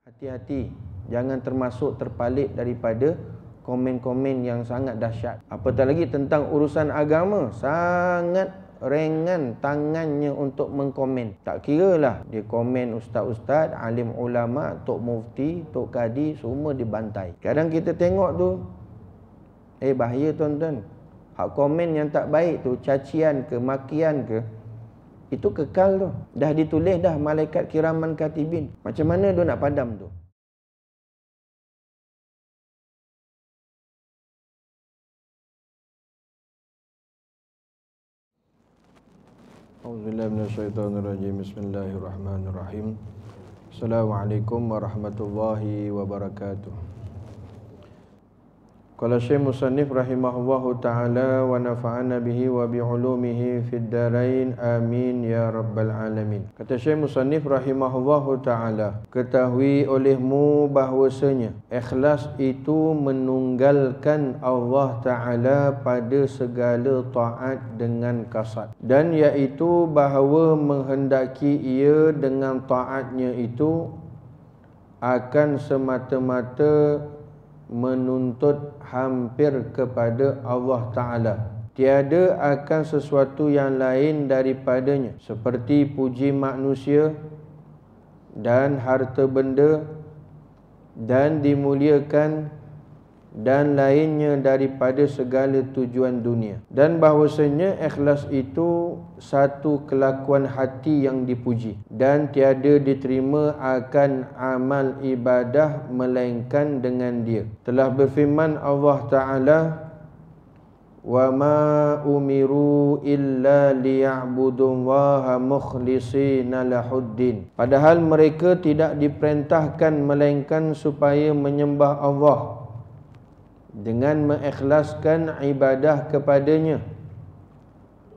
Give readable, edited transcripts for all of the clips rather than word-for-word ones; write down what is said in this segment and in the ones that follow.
Hati-hati, jangan termasuk terpalit daripada komen-komen yang sangat dahsyat. Apatah lagi tentang urusan agama, sangat ringan tangannya untuk mengkomen. Tak kiralah dia komen ustaz-ustaz, alim ulama, tok mufti, tok kadi, semua dibantai. Kadang kita tengok tu, bahaya tuan-tuan. Hak komen yang tak baik tu, cacian ke, makian ke, itu kekal tu. Dah ditulis dah malaikat kiraman katibin. Macam mana dia nak padam tu? Auzubillahi minasyaitonirrajim. Bismillahirrahmanirrahim. Assalamualaikum warahmatullahi wabarakatuh. Qala Syekh Musannif rahimahullahu ta'ala wa nafa'ana bihi wa bi'ulumihi fid darain amin ya rabbal alamin. Kata Syekh Musannif rahimahullahu ta'ala, ketahui olehmu bahwasanya ikhlas itu menunggalkan Allah Ta'ala pada segala taat dengan kasat, dan iaitu bahawa menghendaki ia dengan taatnya itu akan semata-mata menuntut hampir kepada Allah Ta'ala. Tiada akan sesuatu yang lain daripadanya, seperti puji manusia dan harta benda dan dimuliakan dan lainnya daripada segala tujuan dunia. Dan bahwasanya ikhlas itu satu kelakuan hati yang dipuji, dan tiada diterima akan amal ibadah melainkan dengan dia. Telah berfirman Allah Ta'ala, wa ma umiru illa liya'budullaha mukhlishina lahuddin. Padahal mereka tidak diperintahkan melainkan supaya menyembah Allah dengan mengikhlaskan ibadah kepadanya,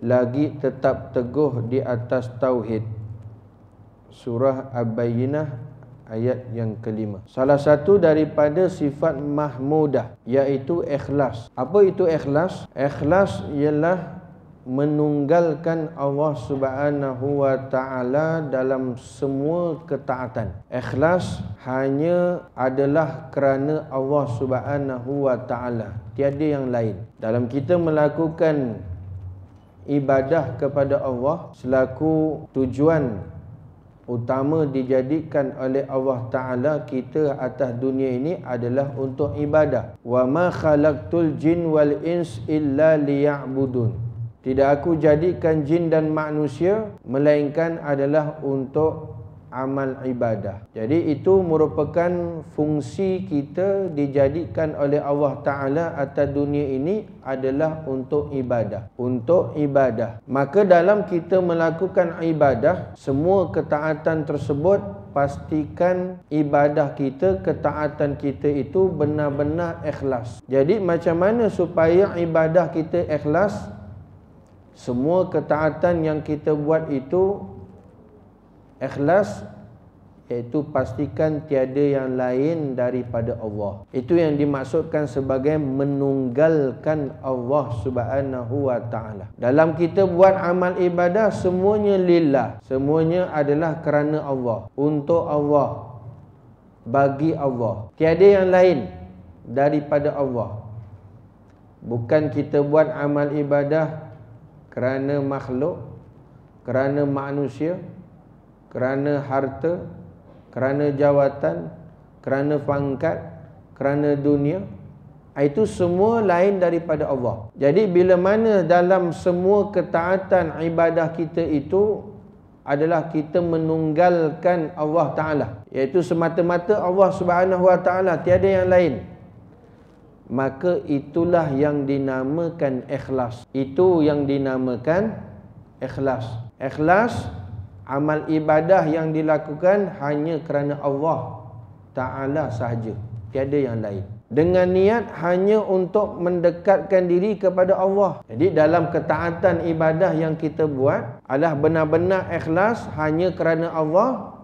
lagi tetap teguh di atas tauhid. Surah Al-Bayyinah ayat yang kelima. Salah satu daripada sifat mahmudah iaitu ikhlas. Apa itu ikhlas? Ikhlas ialah menunggalkan Allah Subhanahu wa Ta'ala dalam semua ketaatan. Ikhlas hanya adalah kerana Allah Subhanahu wa Ta'ala, tiada yang lain. Dalam kita melakukan ibadah kepada Allah, selaku tujuan utama dijadikan oleh Allah Ta'ala kita atas dunia ini adalah untuk ibadah. Wa ma khalaqtul jin wal ins illa liya'budun. Tidak aku jadikan jin dan manusia melainkan adalah untuk amal ibadah. Jadi itu merupakan fungsi kita dijadikan oleh Allah Ta'ala atas dunia ini adalah untuk ibadah. Untuk ibadah. Maka dalam kita melakukan ibadah, semua ketaatan tersebut pastikan ibadah kita, ketaatan kita itu benar-benar ikhlas. Jadi macam mana supaya ibadah kita ikhlas? Semua ketaatan yang kita buat itu ikhlas, iaitu pastikan tiada yang lain daripada Allah. Itu yang dimaksudkan sebagai menunggalkan Allah Subhanahu wa Ta'ala. Dalam kita buat amal ibadah, semuanya lillah, semuanya adalah kerana Allah, untuk Allah, bagi Allah. Tiada yang lain daripada Allah. Bukan kita buat amal ibadah kerana makhluk, kerana manusia, kerana harta, kerana jawatan, kerana pangkat, kerana dunia. Itu semua lain daripada Allah. Jadi bila mana dalam semua ketaatan ibadah kita itu adalah kita menunggalkan Allah Ta'ala, iaitu semata-mata Allah Subhanahu wa Ta'ala, tiada yang lain, maka itulah yang dinamakan ikhlas. Itu yang dinamakan ikhlas. Ikhlas, amal ibadah yang dilakukan hanya kerana Allah Ta'ala sahaja, tiada yang lain. Dengan niat hanya untuk mendekatkan diri kepada Allah. Jadi dalam ketaatan ibadah yang kita buat adalah benar-benar ikhlas hanya kerana Allah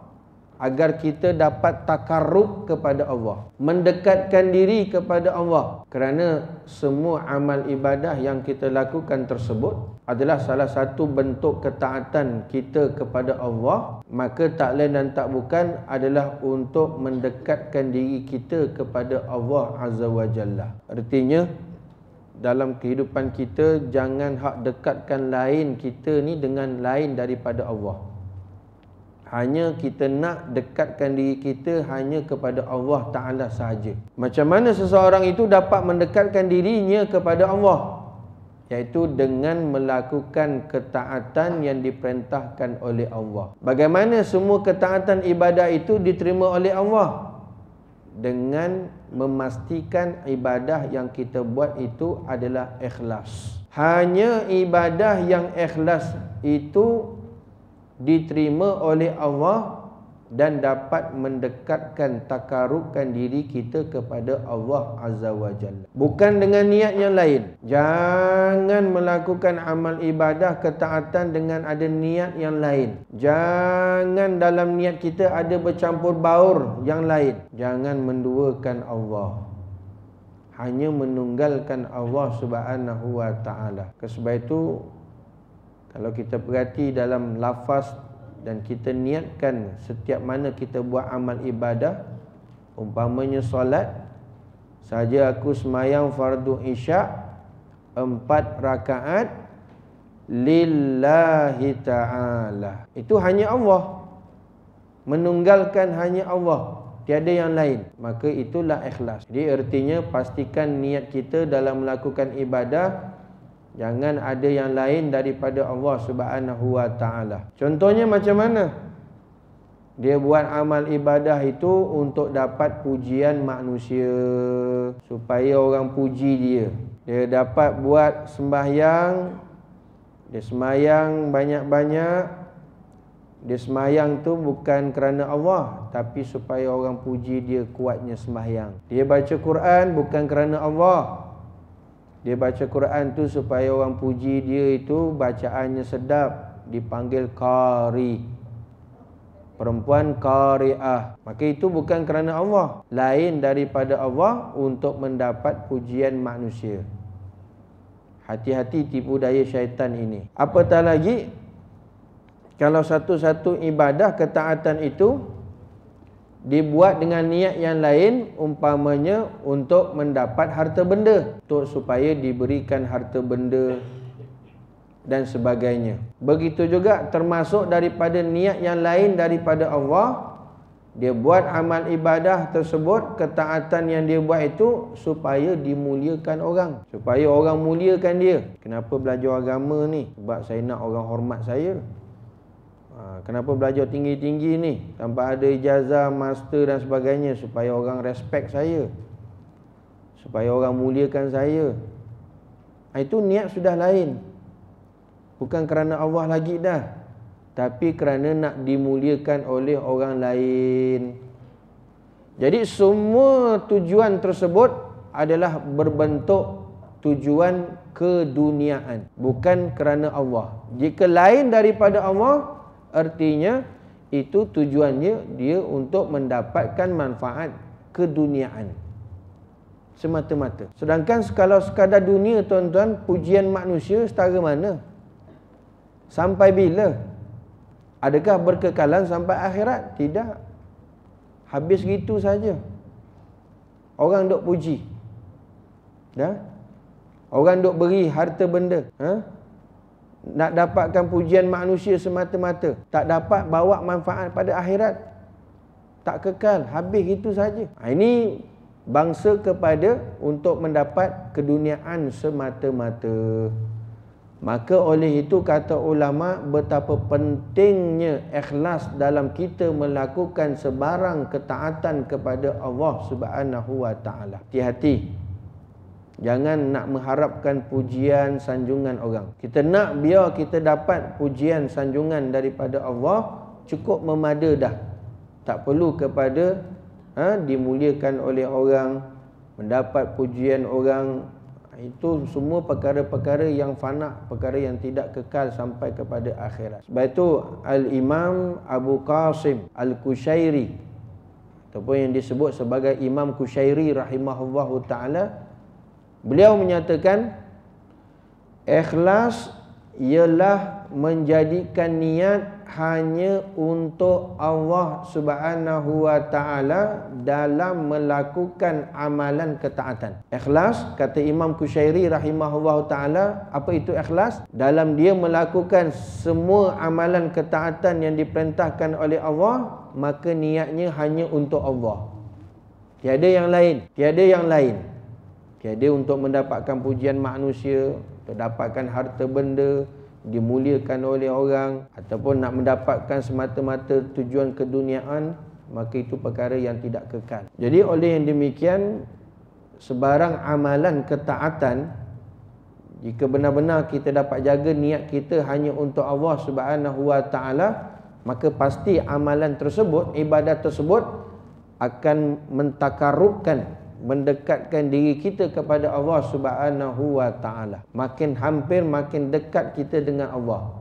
agar kita dapat takarrub kepada Allah, mendekatkan diri kepada Allah. Kerana semua amal ibadah yang kita lakukan tersebut adalah salah satu bentuk ketaatan kita kepada Allah, maka tak lain dan tak bukan adalah untuk mendekatkan diri kita kepada Allah Azza wa Jalla. Artinya dalam kehidupan kita jangan hak dekatkan lain kita ni dengan lain daripada Allah. Hanya kita nak dekatkan diri kita hanya kepada Allah Ta'ala sahaja. Macam mana seseorang itu dapat mendekatkan dirinya kepada Allah? Iaitu dengan melakukan ketaatan yang diperintahkan oleh Allah. Bagaimana semua ketaatan ibadah itu diterima oleh Allah? Dengan memastikan ibadah yang kita buat itu adalah ikhlas. Hanya ibadah yang ikhlas itu diterima oleh Allah dan dapat mendekatkan, takarubkan diri kita kepada Allah Azza wa Jalla. Bukan dengan niat yang lain. Jangan melakukan amal ibadah ketaatan dengan ada niat yang lain. Jangan dalam niat kita ada bercampur baur yang lain. Jangan menduakan Allah. Hanya menunggalkan Allah Subhanahu wa Ta'ala. Sebab itu kalau kita perhati dalam lafaz dan kita niatkan setiap mana kita buat amal ibadah, umpamanya solat, saja aku semayang fardu isyak 4 rakaat lillahi ta'ala. Itu hanya Allah. Menunggalkan hanya Allah, tiada yang lain. Maka itulah ikhlas. Jadi artinya pastikan niat kita dalam melakukan ibadah jangan ada yang lain daripada Allah Subhanahu wa Ta'ala. Contohnya macam mana? Dia buat amal ibadah itu untuk dapat pujian manusia, supaya orang puji dia. Dia dapat buat sembahyang, dia sembahyang banyak-banyak. Dia sembahyang tu bukan kerana Allah, tapi supaya orang puji dia kuatnya sembahyang. Dia baca Quran bukan kerana Allah. Dia baca Quran tu supaya orang puji dia itu bacaannya sedap, dipanggil qari. Perempuan qari'ah. Maka itu bukan kerana Allah, lain daripada Allah untuk mendapat pujian manusia. Hati-hati tipu daya syaitan ini. Apatah lagi kalau satu-satu ibadah ketaatan itu dibuat dengan niat yang lain, umpamanya untuk mendapat harta benda, untuk supaya diberikan harta benda dan sebagainya. Begitu juga termasuk daripada niat yang lain daripada Allah. Dia buat amal ibadah tersebut, ketaatan yang dia buat itu supaya dimuliakan orang, supaya orang muliakan dia. Kenapa belajar agama ni? Sebab saya nak orang hormat saya. Kenapa belajar tinggi-tinggi ni tanpa ada ijazah, master dan sebagainya? Supaya orang respect saya, supaya orang muliakan saya. Itu niat sudah lain. Bukan kerana Allah lagi dah, tapi kerana nak dimuliakan oleh orang lain. Jadi semua tujuan tersebut adalah berbentuk tujuan keduniaan, bukan kerana Allah. Jika lain daripada Allah, artinya itu tujuannya dia untuk mendapatkan manfaat keduniaan semata-mata. Sedangkan kalau sekadar dunia, tuan-tuan, pujian manusia setara mana? Sampai bila? Adakah berkekalan sampai akhirat? Tidak. Habis gitu saja. Orang duk puji. Dah? Orang duk beri harta benda. Nak dapatkan pujian manusia semata-mata, tak dapat bawa manfaat pada akhirat, tak kekal, habis itu saja. Ini bangsa kepada untuk mendapat keduniaan semata-mata. Maka oleh itu kata ulama, betapa pentingnya ikhlas dalam kita melakukan sebarang ketaatan kepada Allah Subhanahu wa Ta'ala. Hati-hati. Jangan nak mengharapkan pujian sanjungan orang. Kita nak biar kita dapat pujian sanjungan daripada Allah, cukup memada dah. Tak perlu kepada dimuliakan oleh orang, mendapat pujian orang. Itu semua perkara-perkara yang fana, perkara yang tidak kekal sampai kepada akhirat. Sebab itu Al-Imam Abu Qasim Al-Kushairi, ataupun yang disebut sebagai Imam Kushairi rahimahullahu ta'ala, beliau menyatakan ikhlas ialah menjadikan niat hanya untuk Allah Subhanahu wa ta'ala dalam melakukan amalan ketaatan. Ikhlas, kata Imam Kushairi rahimahullah ta'ala, apa itu ikhlas? Dalam dia melakukan semua amalan ketaatan yang diperintahkan oleh Allah, maka niatnya hanya untuk Allah. Tiada yang lain. Tiada yang lain. Tiada untuk mendapatkan pujian manusia, untuk dapatkan harta benda, dimuliakan oleh orang, ataupun nak mendapatkan semata-mata tujuan keduniaan, maka itu perkara yang tidak kekal. Jadi oleh yang demikian, sebarang amalan ketaatan, jika benar-benar kita dapat jaga niat kita hanya untuk Allah Subhanahu wa ta'ala, maka pasti amalan tersebut, ibadat tersebut akan mentakarubkan, mendekatkan diri kita kepada Allah Subhanahu wa ta'ala. Makin hampir, makin dekat kita dengan Allah.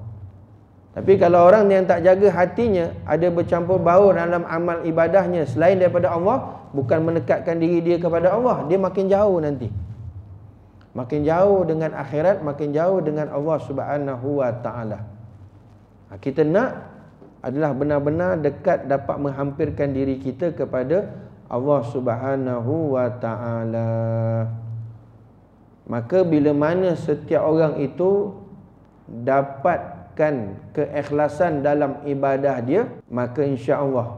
Tapi kalau orang yang tak jaga hatinya, ada bercampur baur dalam amal ibadahnya selain daripada Allah, bukan mendekatkan diri dia kepada Allah, dia makin jauh nanti. Makin jauh dengan akhirat, makin jauh dengan Allah Subhanahu wa ta'ala. Kita nak adalah benar-benar dekat, dapat menghampirkan diri kita kepada Allah Subhanahu wa ta'ala. Maka bila mana setiap orang itu dapatkan keikhlasan dalam ibadah dia, maka insya-Allah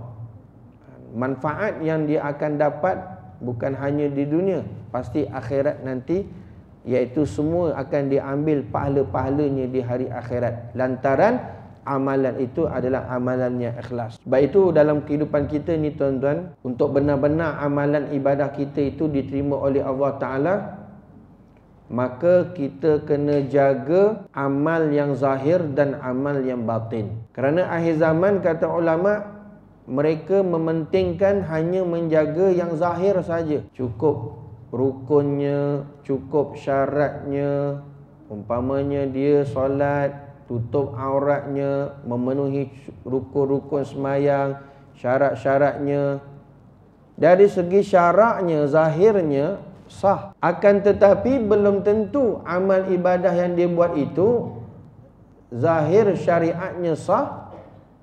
manfaat yang dia akan dapat bukan hanya di dunia, pasti akhirat nanti, iaitu semua akan diambil pahala-pahalanya di hari akhirat, lantaran amalan itu adalah amalan yang ikhlas. Sebab itu dalam kehidupan kita ni tuan-tuan, untuk benar-benar amalan ibadah kita itu diterima oleh Allah Ta'ala, maka kita kena jaga amal yang zahir dan amal yang batin. Kerana akhir zaman, kata ulama, mereka mementingkan hanya menjaga yang zahir saja. Cukup rukunnya, cukup syaratnya. Umpamanya dia solat, tutup auratnya, memenuhi rukun-rukun semayang, syarat-syaratnya. Dari segi syaratnya, zahirnya sah. Akan tetapi belum tentu amal ibadah yang dia buat itu zahir syariatnya sah,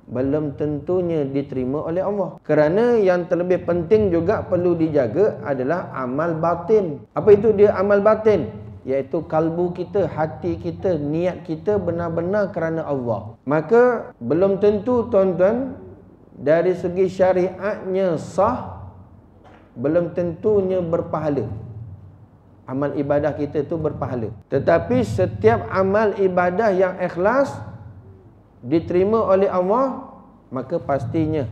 belum tentunya diterima oleh Allah. Kerana yang terlebih penting juga perlu dijaga adalah amal batin. Apa itu dia amal batin? Iaitu kalbu kita, hati kita, niat kita benar-benar kerana Allah. Maka belum tentu tuan-tuan dari segi syariatnya sah, belum tentunya berpahala. Amal ibadah kita itu berpahala. Tetapi setiap amal ibadah yang ikhlas diterima oleh Allah, maka pastinya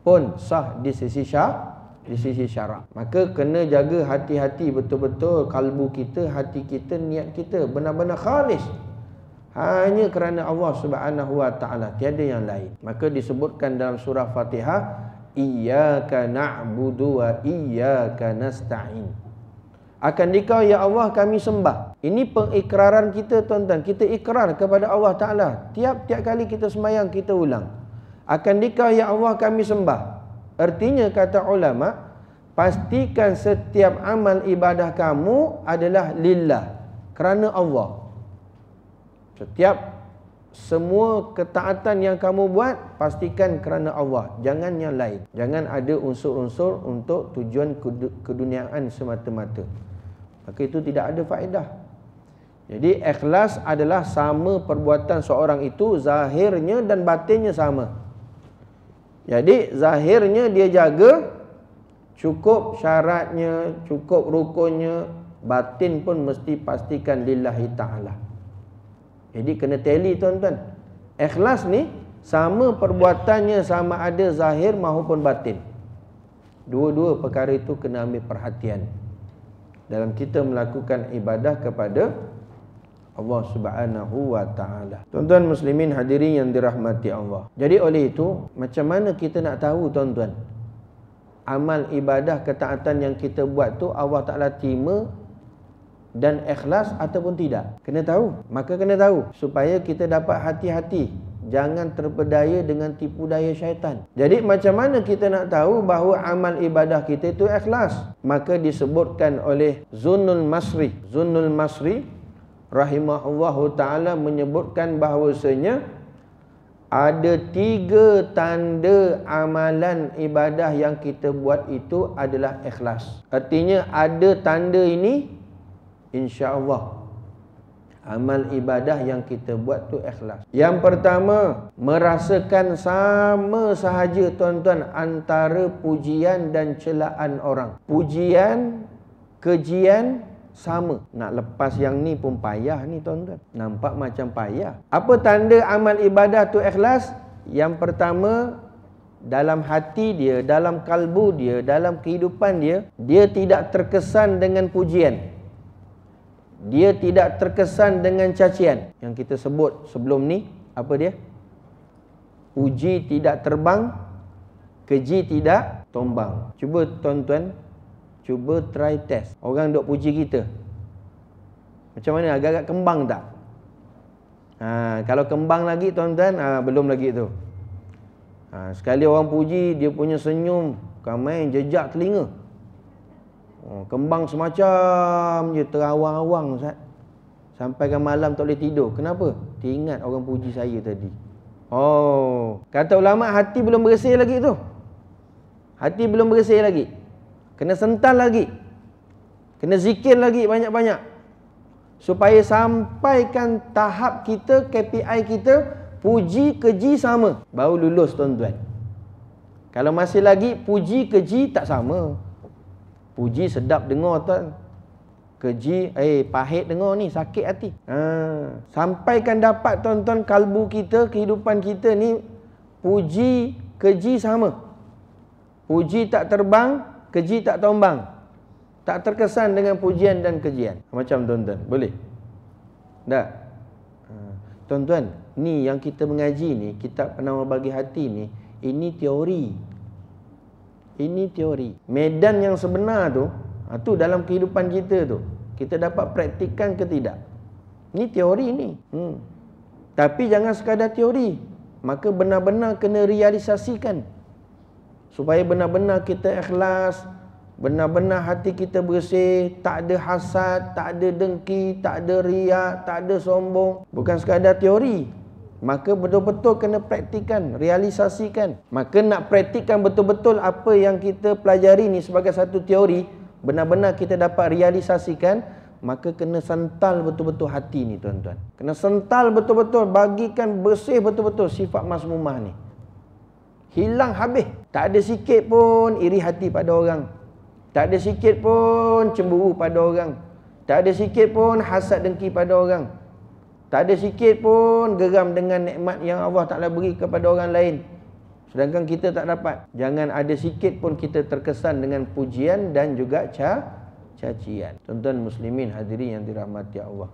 pun sah di sisi syarak. Maka kena jaga hati-hati betul-betul, kalbu kita, hati kita, niat kita benar-benar khalis hanya kerana Allah Subhanahu wa ta'ala, tiada yang lain. Maka disebutkan dalam surah Fatihah, iyyaka na'budu wa iyyaka nasta'in. Akan dikau ya Allah kami sembah. Ini pengikraran kita tuan-tuan. Kita ikrar kepada Allah Ta'ala. Tiap-tiap kali kita sembahyang kita ulang, akan dikau ya Allah kami sembah. Artinya kata ulama, pastikan setiap amal ibadah kamu adalah lillah, kerana Allah. Semua ketaatan yang kamu buat, pastikan kerana Allah, jangan yang lain. Jangan ada unsur-unsur untuk tujuan keduniaan semata-mata. Maka itu tidak ada faedah. Jadi ikhlas adalah sama perbuatan seorang itu, zahirnya dan batinnya sama. Jadi zahirnya dia jaga, cukup syaratnya, cukup rukunnya, batin pun mesti pastikan lillahi ta'ala. Jadi kena tally tuan-tuan. Ikhlas ni sama perbuatannya, sama ada zahir maupun batin. Dua-dua perkara itu kena ambil perhatian dalam kita melakukan ibadah kepada Allah Subhanahu wa ta'ala. Tuan-tuan muslimin hadirin yang dirahmati Allah. Jadi oleh itu, macam mana kita nak tahu tuan-tuan, amal ibadah ketaatan yang kita buat tu Allah Ta'ala terima dan ikhlas ataupun tidak? Kena tahu. Maka kena tahu supaya kita dapat hati-hati, jangan terpedaya dengan tipu daya syaitan. Jadi macam mana kita nak tahu bahawa amal ibadah kita itu ikhlas? Maka disebutkan oleh Zunnul Masri rahimahullahu ta'ala menyebutkan bahawasanya ada 3 tanda amalan ibadah yang kita buat itu adalah ikhlas. Artinya ada tanda ini, insya-Allah amal ibadah yang kita buat tu ikhlas. Yang pertama, merasakan sama sahaja tuan-tuan antara pujian dan celaan orang. Pujian, kejian sama. Nak lepas yang ni pun payah ni tuan-tuan. Nampak macam payah. Apa tanda amal ibadah tu ikhlas? Yang pertama, dalam hati dia, dalam kalbu dia, dalam kehidupan dia, dia tidak terkesan dengan pujian. Dia tidak terkesan dengan cacian. Yang kita sebut sebelum ni, apa dia? Puji tidak terbang, keji tidak tombang. Cuba tuan-tuan, cuba try test. Orang duk puji kita, macam mana? Agak-agak kembang tak? Kalau kembang lagi tuan-tuan, belum lagi tu. Sekali orang puji, dia punya senyum kamai jejak telinga. Kembang semacam je, terawang-awang Ustaz. Sampai ke malam tak boleh tidur. Kenapa? Teringat orang puji saya tadi. Kata ulama, hati belum bersih lagi tu. Hati belum bersih lagi. Kena sental lagi. Kena zikir lagi banyak-banyak. Supaya sampaikan tahap kita, KPI kita, puji, keji sama. Baru lulus tuan-tuan. Kalau masih lagi puji, keji tak sama. Puji sedap dengar tuan. Keji, pahit dengar ni, sakit hati. Sampaikan dapat tuan-tuan kalbu kita, kehidupan kita ni, puji, keji sama. Puji tak terbang, keji tak tombang. Tak terkesan dengan pujian dan kejian. Macam tuan-tuan, boleh? Tak? Tuan-tuan, ni yang kita mengaji ni, kitab Penawar Bagi Hati ni, ini teori. Ini teori. Medan yang sebenar tu, tu dalam kehidupan kita tu, kita dapat praktikkan ke tidak? Ni teori ni. Tapi jangan sekadar teori. Maka benar-benar kena realisasikan. Supaya benar-benar kita ikhlas, benar-benar hati kita bersih, tak ada hasad, tak ada dengki, tak ada riak, tak ada sombong. Bukan sekadar teori. Maka betul-betul kena praktikan, realisasikan. Maka nak praktikan betul-betul apa yang kita pelajari ni sebagai satu teori, benar-benar kita dapat realisasikan, maka kena sental betul-betul hati ni tuan-tuan. Kena sental betul-betul, bagikan bersih betul-betul sifat mazmumah ni. Hilang habis. Tak ada sikit pun iri hati pada orang. Tak ada sikit pun cemburu pada orang. Tak ada sikit pun hasad dengki pada orang. Tak ada sikit pun geram dengan nikmat yang Allah Ta'ala beri kepada orang lain, sedangkan kita tak dapat. Jangan ada sikit pun kita terkesan dengan pujian dan juga cacian. Tuan-tuan muslimin hadirin yang dirahmati Allah.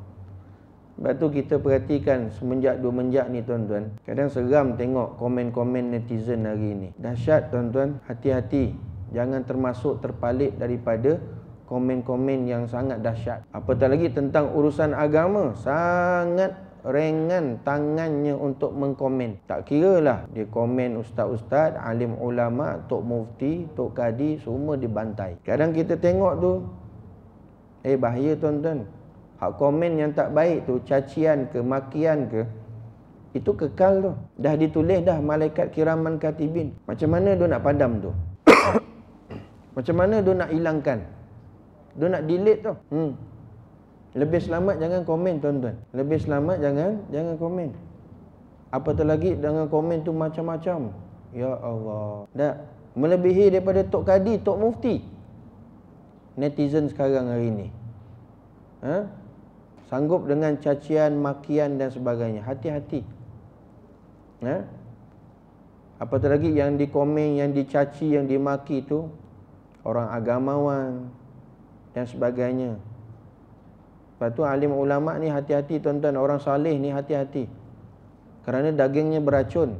Sebab tu kita perhatikan semenjak ni tuan-tuan, kadang seram tengok komen-komen netizen hari ini. Dahsyat tuan-tuan, hati-hati. Jangan termasuk terpalit daripada komen-komen yang sangat dahsyat. Apatah lagi tentang urusan agama, sangat ringan tangannya untuk mengkomen. Tak kira lah dia komen ustaz-ustaz, alim ulama, tok mufti, tok kadi, semua dibantai. Kadang kita tengok tu, bahaya tuan-tuan. Hak komen yang tak baik tu, cacian ke, makian ke, itu kekal tu. Dah ditulis dah malaikat kiraman katibin. Macam mana dia nak padam tu? Macam mana dia nak hilangkan? Dia nak delete tu. Lebih selamat jangan komen tuan-tuan. Lebih selamat jangan komen. Apatah lagi jangan komen tu macam-macam. Ya Allah. Dah melebihi daripada tok kadi, tok mufti. Netizen sekarang hari ni. Sanggup dengan cacian, makian dan sebagainya. Hati-hati. Apatah lagi yang dikomen, yang dicaci, yang dimaki tu orang agamawan dan sebagainya. Lepas tu alim ulama ni hati-hati tuan-tuan, orang saleh ni hati-hati. Kerana dagingnya beracun,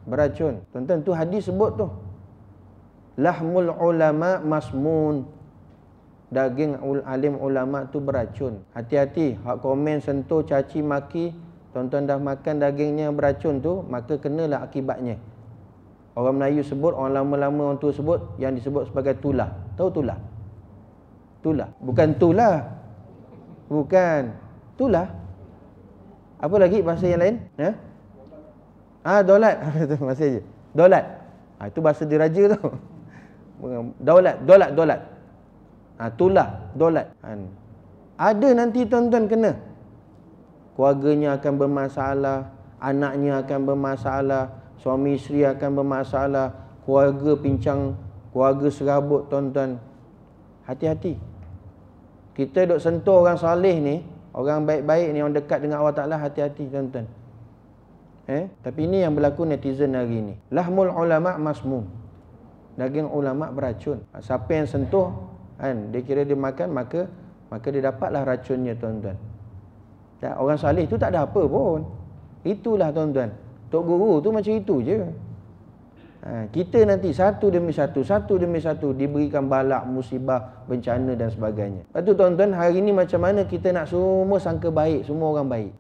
beracun. Tuan-tuan tu hadis sebut tu. Lahmul ulama masmun. daging alim ulama tu beracun. Hati-hati, hak komen, sentuh, caci, maki, tuan-tuan dah makan dagingnya beracun tu, maka kenalah akibatnya. Orang Melayu sebut, orang lama-lama orang tua sebut, yang disebut sebagai tulah. Tahu tulah? Tulah. Bukan tulah. Bukan. Tulah. Apa lagi bahasa yang lain? Ya? Dolat. Masih aja. Dolat. Itu bahasa diraja tu. Dolat. Tulah. Dolat. Ada nanti tuan-tuan kena. Keluarganya akan bermasalah. Anaknya akan bermasalah. Suami isteri akan bermasalah. Keluarga pincang. Keluarga serabut tuan-tuan. Hati-hati. Kita duk sentuh orang saleh ni, orang baik-baik ni, orang dekat dengan Allah Ta'ala, hati-hati tuan-tuan. Tapi ini yang berlaku netizen hari ni. Lahmul ulama' masmum. Daging ulama' beracun. Siapa yang sentuh, dia kira dia makan, maka dia dapatlah racunnya tuan-tuan. Orang saleh tu tak ada apa pun. Itulah tuan-tuan. Tok Guru tu macam itu je. Kita nanti satu demi satu diberikan balak, musibah, bencana dan sebagainya. Lepas tu tuan-tuan, hari ni macam mana kita nak semua sangka baik, semua orang baik.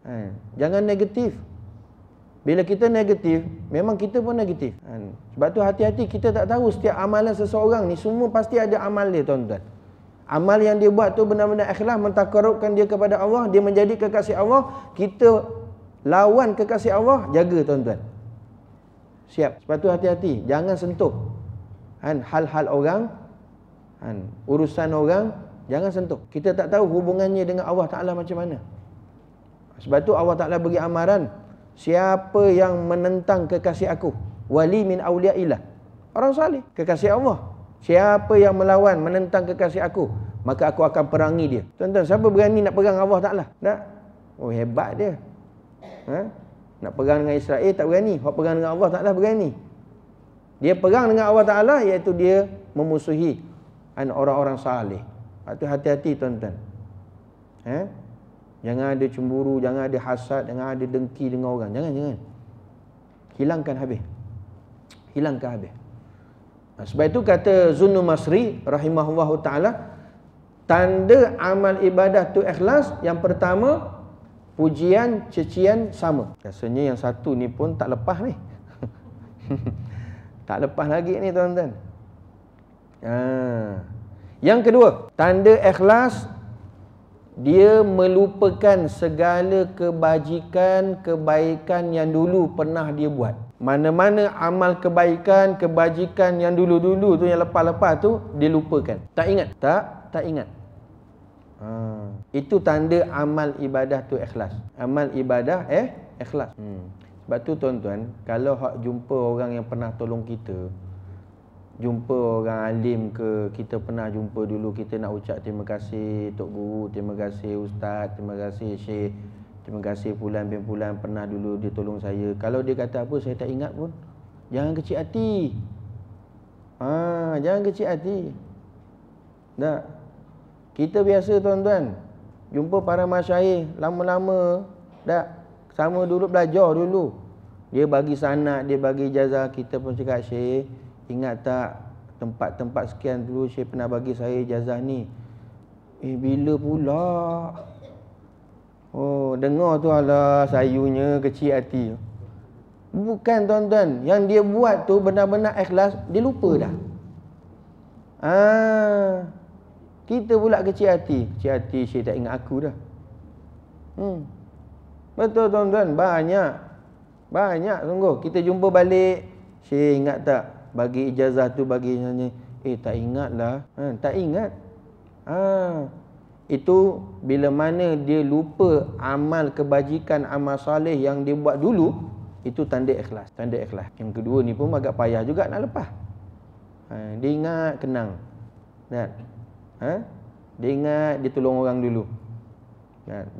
Jangan negatif. Bila kita negatif, memang kita pun negatif. Sebab tu hati-hati, kita tak tahu setiap amalan seseorang ni, semua pasti ada amal dia tuan-tuan. Amal yang dia buat tu benar-benar ikhlas, mentakarubkan dia kepada Allah, dia menjadi kekasih Allah. Kita lawan kekasih Allah, jaga tuan-tuan. Siap. Sebab tu hati-hati, jangan sentuh hal-hal orang, urusan orang, jangan sentuh. Kita tak tahu hubungannya dengan Allah Ta'ala macam mana. Sebab tu Allah Ta'ala beri amaran, siapa yang menentang kekasih aku, wali min awliyaillah, orang salih, kekasih Allah. Siapa yang melawan, menentang kekasih aku, maka aku akan perangi dia. Tuan-tuan, siapa berani nak perang Allah Ta'ala? Tak? Oh, hebat dia. Nak perang dengan Israel tak berani. Hak perang dengan Allah Ta'ala berani. Dia perang dengan Allah Ta'ala, iaitu dia memusuhi orang-orang salih. Itu hati-hati tuan-tuan. Jangan ada cemburu, jangan ada hasad, jangan ada dengki dengan orang. Jangan. Hilangkan habis. Sebab itu kata Zunnu Masri rahimahullahu ta'ala, tanda amal ibadah tu ikhlas, yang pertama, pujian, cecian sama. Rasanya yang satu ni pun tak lepas ni. Tak lepas lagi ni tuan-tuan. Yang kedua, tanda ikhlas, dia melupakan segala kebaikan yang dulu pernah dia buat. Mana-mana amal kebajikan yang dulu-dulu tu, yang lepas-lepas tu, dia lupakan. Tak ingat? Tak ingat. Itu tanda amal ibadah tu ikhlas. Amal ibadah ikhlas. Sebab tu tuan-tuan, kalau hak jumpa orang yang pernah tolong kita, jumpa orang alim ke, kita pernah jumpa dulu, kita nak ucap terima kasih Tok Guru, terima kasih Ustaz, terima kasih Syekh, terima kasih Fulan bin Fulan pernah dulu dia tolong saya. Kalau dia kata apa, saya tak ingat pun, jangan kecil hati. Jangan kecil hati. Tak. Kita biasa tuan-tuan, jumpa para masyayikh lama-lama, sama dulu, belajar dulu. Dia bagi sanad, dia bagi ijazah, kita pun cakap, Syekh, ingat tak tempat-tempat sekian dulu Syekh pernah bagi saya ijazah ni. Bila pula? Oh, dengar tu, alah sayunya kecil hati. Bukan tuan-tuan, yang dia buat tu benar-benar ikhlas, dia lupa dah. Kita pula kecil hati. Syekh tak ingat aku dah. Betul tuan-tuan, banyak sungguh. Kita jumpa balik, Syekh ingat tak bagi ijazah tu, bagi ni. Tak ingat lah. Tak ingat. Itu bila mana dia lupa amal kebajikan, amal saleh yang dia buat dulu, itu tanda ikhlas. Yang kedua ni pun agak payah juga nak lepas. Dia ingat, kenang. Dia ingat, dia tolong orang dulu.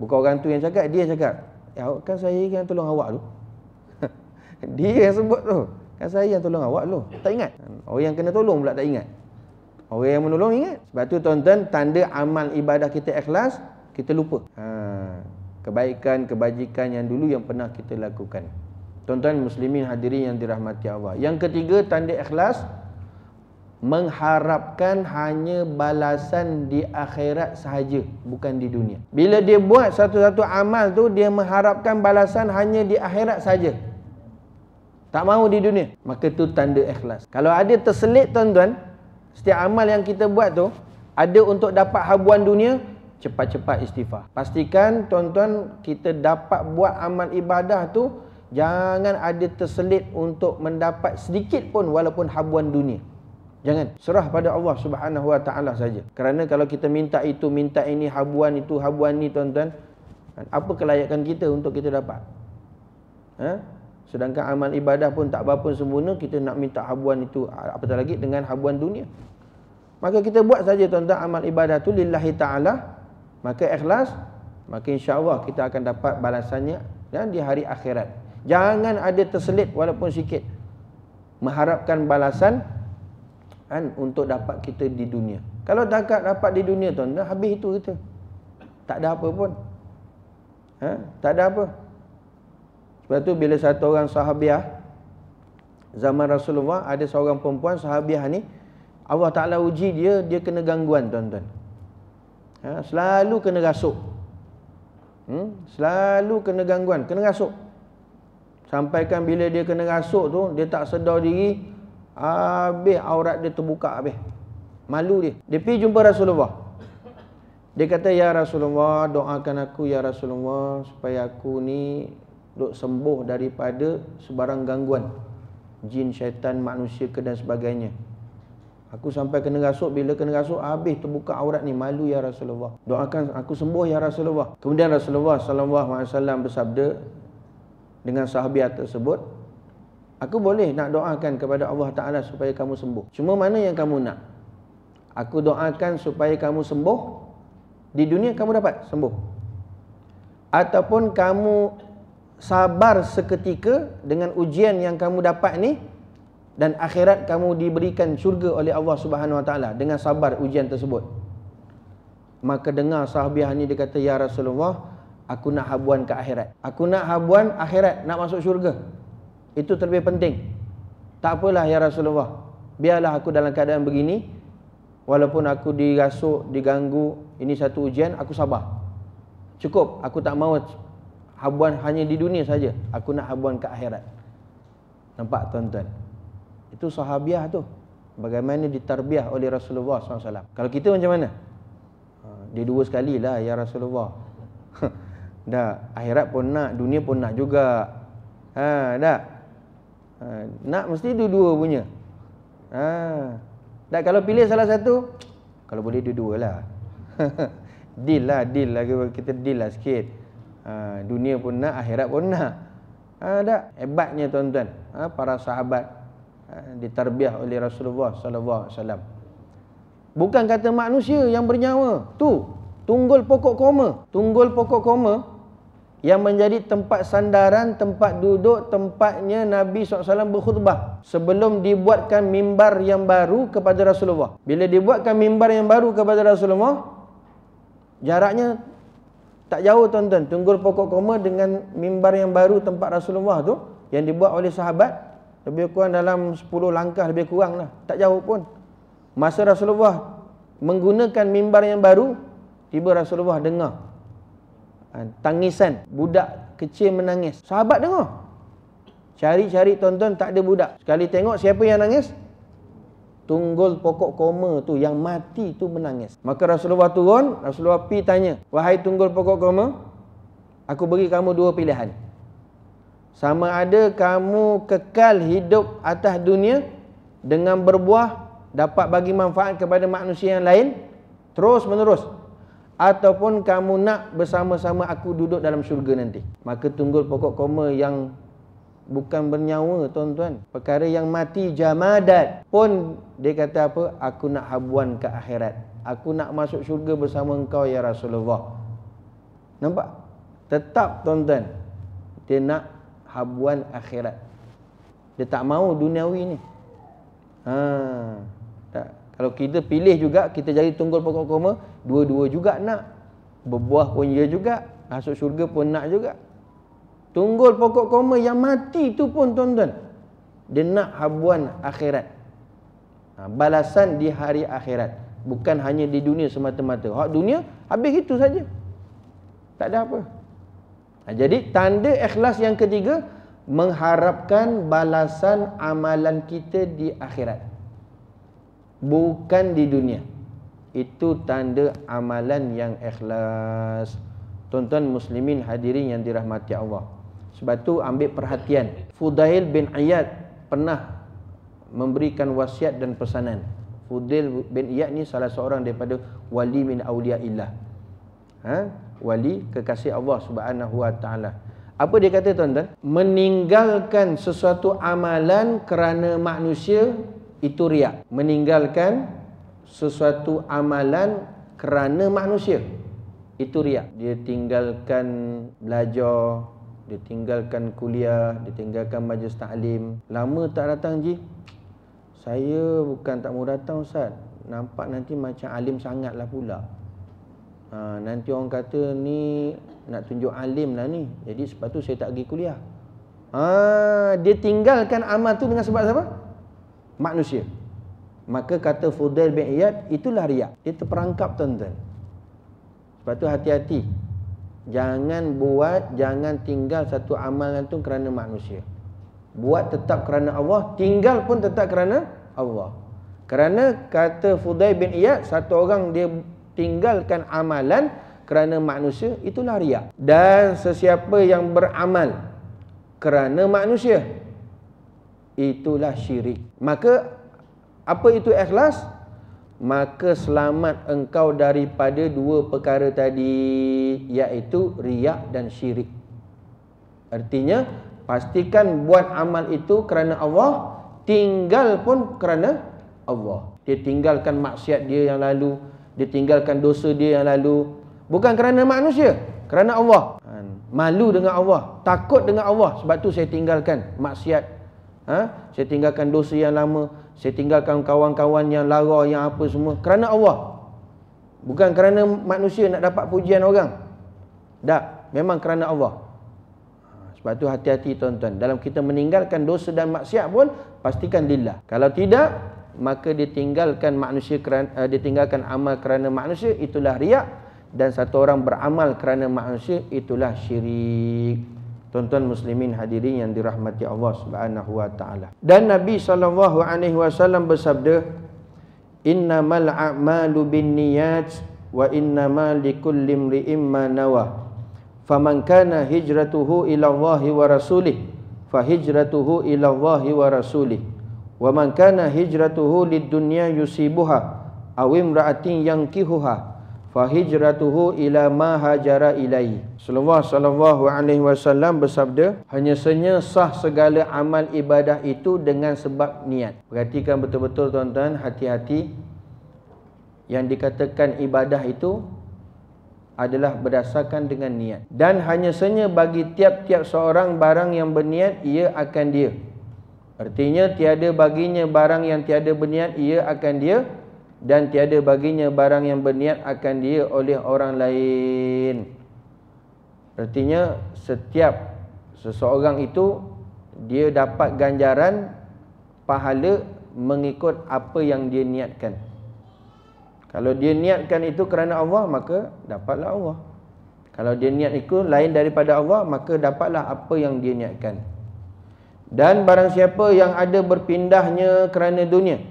Bukan orang tu yang cakap, dia cakap, kan saya yang tolong awak tu. Dia yang sebut tu, kan saya yang tolong awak tu. Tak ingat. Orang yang kena tolong pula tak ingat. Orang yang menolong ingat. Sebab tu tuan-tuan, tanda amal ibadah kita ikhlas, kita lupa kebaikan, kebajikan yang dulu yang pernah kita lakukan. Tuan-tuan muslimin hadirin yang dirahmati Allah. Yang ketiga, tanda ikhlas, mengharapkan hanya balasan di akhirat sahaja, bukan di dunia. Bila dia buat satu-satu amal tu, dia mengharapkan balasan hanya di akhirat saja, tak mahu di dunia, maka tu tanda ikhlas. Kalau ada terselit tuan-tuan, setiap amal yang kita buat tu ada untuk dapat habuan dunia, cepat-cepat istighfar. Pastikan tuan-tuan kita dapat buat amal ibadah tu, jangan ada terselit untuk mendapat sedikit pun walaupun habuan dunia. Jangan. Serah pada Allah Subhanahu Wa Taala saja. Kerana kalau kita minta itu, minta ini, habuan itu, habuan ni tuan-tuan, apa kelayakan kita untuk kita dapat? Sedangkan amal ibadah pun tak berapa sempurna, kita nak minta habuan itu, apatah lagi dengan habuan dunia. Maka kita buat saja tuan-tuan amal ibadah tu lillahi ta'ala, maka ikhlas, maka insya-Allah kita akan dapat balasannya dan di hari akhirat. Jangan ada terselit walaupun sikit mengharapkan balasan untuk dapat kita di dunia. Kalau dapat di dunia tuan-tuan, habis itu kita. Tak ada apa pun. Tak ada apa. Sebab tu bila satu orang sahabiah zaman Rasulullah, ada seorang perempuan sahabiah ni, Allah Ta'ala uji dia, dia kena gangguan tuan-tuan. Selalu kena rasuk. Selalu kena gangguan, kena rasuk. Sampaikan bila dia kena rasuk tu, dia tak sedar diri, habis aurat dia terbuka habis. Malu dia. Dia pergi jumpa Rasulullah. Dia kata, ya Rasulullah, doakan aku ya Rasulullah supaya aku ni duk sembuh daripada sebarang gangguan jin, syaitan, manusia ke dan sebagainya. Aku sampai kena rasuk, bila kena rasuk habis terbuka aurat ni, malu ya Rasulullah. Doakan aku sembuh ya Rasulullah. Kemudian Rasulullah sallallahu alaihi wasallam bersabda dengan sahabat tersebut, aku boleh nak doakan kepada Allah Ta'ala supaya kamu sembuh. Cuma mana yang kamu nak? Aku doakan supaya kamu sembuh, di dunia kamu dapat sembuh, ataupun kamu sabar seketika dengan ujian yang kamu dapat ni, dan akhirat kamu diberikan syurga oleh Allah Subhanahu Wa Taala dengan sabar ujian tersebut. Maka dengar sahabiah ni, dia kata, ya Rasulullah, aku nak habuan ke akhirat. Aku nak habuan akhirat, nak masuk syurga. Itu terlebih penting. Tak apalah ya Rasulullah, biarlah aku dalam keadaan begini, walaupun aku dirasuk, diganggu, ini satu ujian, aku sabar. Cukup, aku tak mahu habuan hanya di dunia saja, aku nak habuan ke akhirat. Nampak tuan-tuan? Itu sahabiah tu, bagaimana ditarbiah oleh Rasulullah SAW. Kalau kita macam mana? Dia dua sekali lah ya Rasulullah. Dah, akhirat pun nak, dunia pun nak juga. Dah. Nak mesti dua-dua punya. Dah, kalau pilih salah satu, kalau boleh dua-dua lah. Deal lah, kita deal lah sikit. Dunia pun nak, akhirat pun nak. Dah, hebatnya tuan-tuan, para sahabat ditarbiah oleh Rasulullah sallallahu alaihi wasallam. Bukan kata manusia yang bernyawa tu, tunggul pokok koma. Tunggul pokok koma yang menjadi tempat sandaran, tempat duduk, tempatnya Nabi SAW berkhutbah sebelum dibuatkan mimbar yang baru kepada Rasulullah. Bila dibuatkan mimbar yang baru kepada Rasulullah, jaraknya tak jauh tuan-tuan. Tunggul pokok koma dengan mimbar yang baru tempat Rasulullah tu, yang dibuat oleh sahabat, lebih kurang dalam 10 langkah, lebih kurang lah, tak jauh pun. Masa Rasulullah menggunakan mimbar yang baru, tiba Rasulullah dengar tangisan budak kecil menangis. Sahabat dengar, cari-cari tuan-tuan, tak ada budak. Sekali tengok siapa yang nangis, tunggul pokok koma tu yang mati tu menangis. Maka Rasulullah turun, Rasulullah pergi tanya, wahai tunggul pokok koma, aku beri kamu dua pilihan. Sama ada kamu kekal hidup atas dunia dengan berbuah, dapat bagi manfaat kepada manusia yang lain terus menerus, ataupun kamu nak bersama-sama aku duduk dalam syurga nanti. Maka tunggul pokok koma yang bukan bernyawa tuan-tuan, perkara yang mati, jamadat pun, dia kata apa? Aku nak habuan ke akhirat, aku nak masuk syurga bersama engkau ya Rasulullah. Nampak? Tetap tuan-tuan, dia nak habuan akhirat, dia tak mau duniawi ni. Tak. Kalau kita pilih juga, kita jadi tunggul pokok koma, dua-dua juga nak. Berbuah pun ya juga, masuk syurga pun nak juga. Tunggul pokok koma yang mati tu pun tuan-tuan, dia nak habuan akhirat. Balasan di hari akhirat, bukan hanya di dunia semata-mata. Hak dunia habis itu saja, tak ada apa. Jadi tanda ikhlas yang ketiga, mengharapkan balasan amalan kita di akhirat, bukan di dunia. Itu tanda amalan yang ikhlas. Tuan-tuan muslimin hadirin yang dirahmati Allah, sebab tu ambil perhatian. Fudail bin Iyad pernah memberikan wasiat dan pesanan. Fudail bin Iyad ni salah seorang daripada wali min awliyaillah, wali kekasih Allah Subhanahu wa taala. Apa dia kata tuan-tuan? Meninggalkan sesuatu amalan kerana manusia itu riak. Meninggalkan sesuatu amalan kerana manusia itu riak. Dia tinggalkan belajar, dia tinggalkan kuliah, dia tinggalkan majlis taklim. Lama tak datang ji. Saya bukan tak mau datang Ustaz, nampak nanti macam alim sangatlah pula. Nanti orang kata ni nak tunjuk alim lah ni, jadi sebab tu saya tak pergi kuliah. Dia tinggalkan amal tu dengan sebab siapa? Manusia. Maka kata Fudail bin Iyad, itulah riak. Dia terperangkap tuan-tuan. Sebab tu hati-hati, jangan buat, jangan tinggal satu amalan tu kerana manusia. Buat tetap kerana Allah, tinggal pun tetap kerana Allah. Kerana kata Fudail bin Iyad, satu orang dia tinggalkan amalan kerana manusia, itulah riak. Dan sesiapa yang beramal kerana manusia, itulah syirik. Maka apa itu ikhlas? Maka selamat engkau daripada dua perkara tadi, iaitu riak dan syirik. Artinya pastikan buat amal itu kerana Allah, tinggal pun kerana Allah. Dia tinggalkan maksiat dia yang lalu, dia tinggalkan dosa dia yang lalu, bukan kerana manusia, kerana Allah. Malu dengan Allah, takut dengan Allah, sebab tu saya tinggalkan maksiat. Saya tinggalkan dosa yang lama, saya tinggalkan kawan-kawan yang lara, yang apa semua, kerana Allah, bukan kerana manusia nak dapat pujian orang. Tak, memang kerana Allah. Sebab tu hati-hati tuan-tuan, dalam kita meninggalkan dosa dan maksiat pun pastikan lillah. Kalau tidak, maka dia tinggalkan manusia kerana, dia tinggalkan amal kerana manusia, itulah riak. Dan satu orang beramal kerana manusia, itulah syirik. Tuan-tuan muslimin hadirin yang dirahmati Allah Subhanahu wa taala. Dan Nabi SAW bersabda, innamal a'malu binniyat wa innamal likulli imri'in ma nawa. Faman kana hijratuhu ila Allahi wa rasulih, fa hijratuhu ila Allahi wa rasulih. Wa man kana hijratuhu lid-dunya yusibuha aw imra'atin yankihuha, fa hijratuhu ila ma hajara ilaihi. Rasulullah sallallahu alaihi wasallam bersabda, hanya sah segala amal ibadah itu dengan sebab niat. Perhatikan betul-betul tuan-tuan, hati-hati. Yang dikatakan ibadah itu adalah berdasarkan dengan niat. Dan hanya bagi tiap-tiap seorang barang yang berniat, ia akan dia. Artinya tiada baginya barang yang tiada berniat, ia akan dia. Dan tiada baginya barang yang berniat akan dia oleh orang lain. Artinya setiap seseorang itu, dia dapat ganjaran pahala mengikut apa yang dia niatkan. Kalau dia niatkan itu kerana Allah, maka dapatlah Allah. Kalau dia niat itu lain daripada Allah, maka dapatlah apa yang dia niatkan. Dan barang siapa yang ada berpindahnya kerana dunia,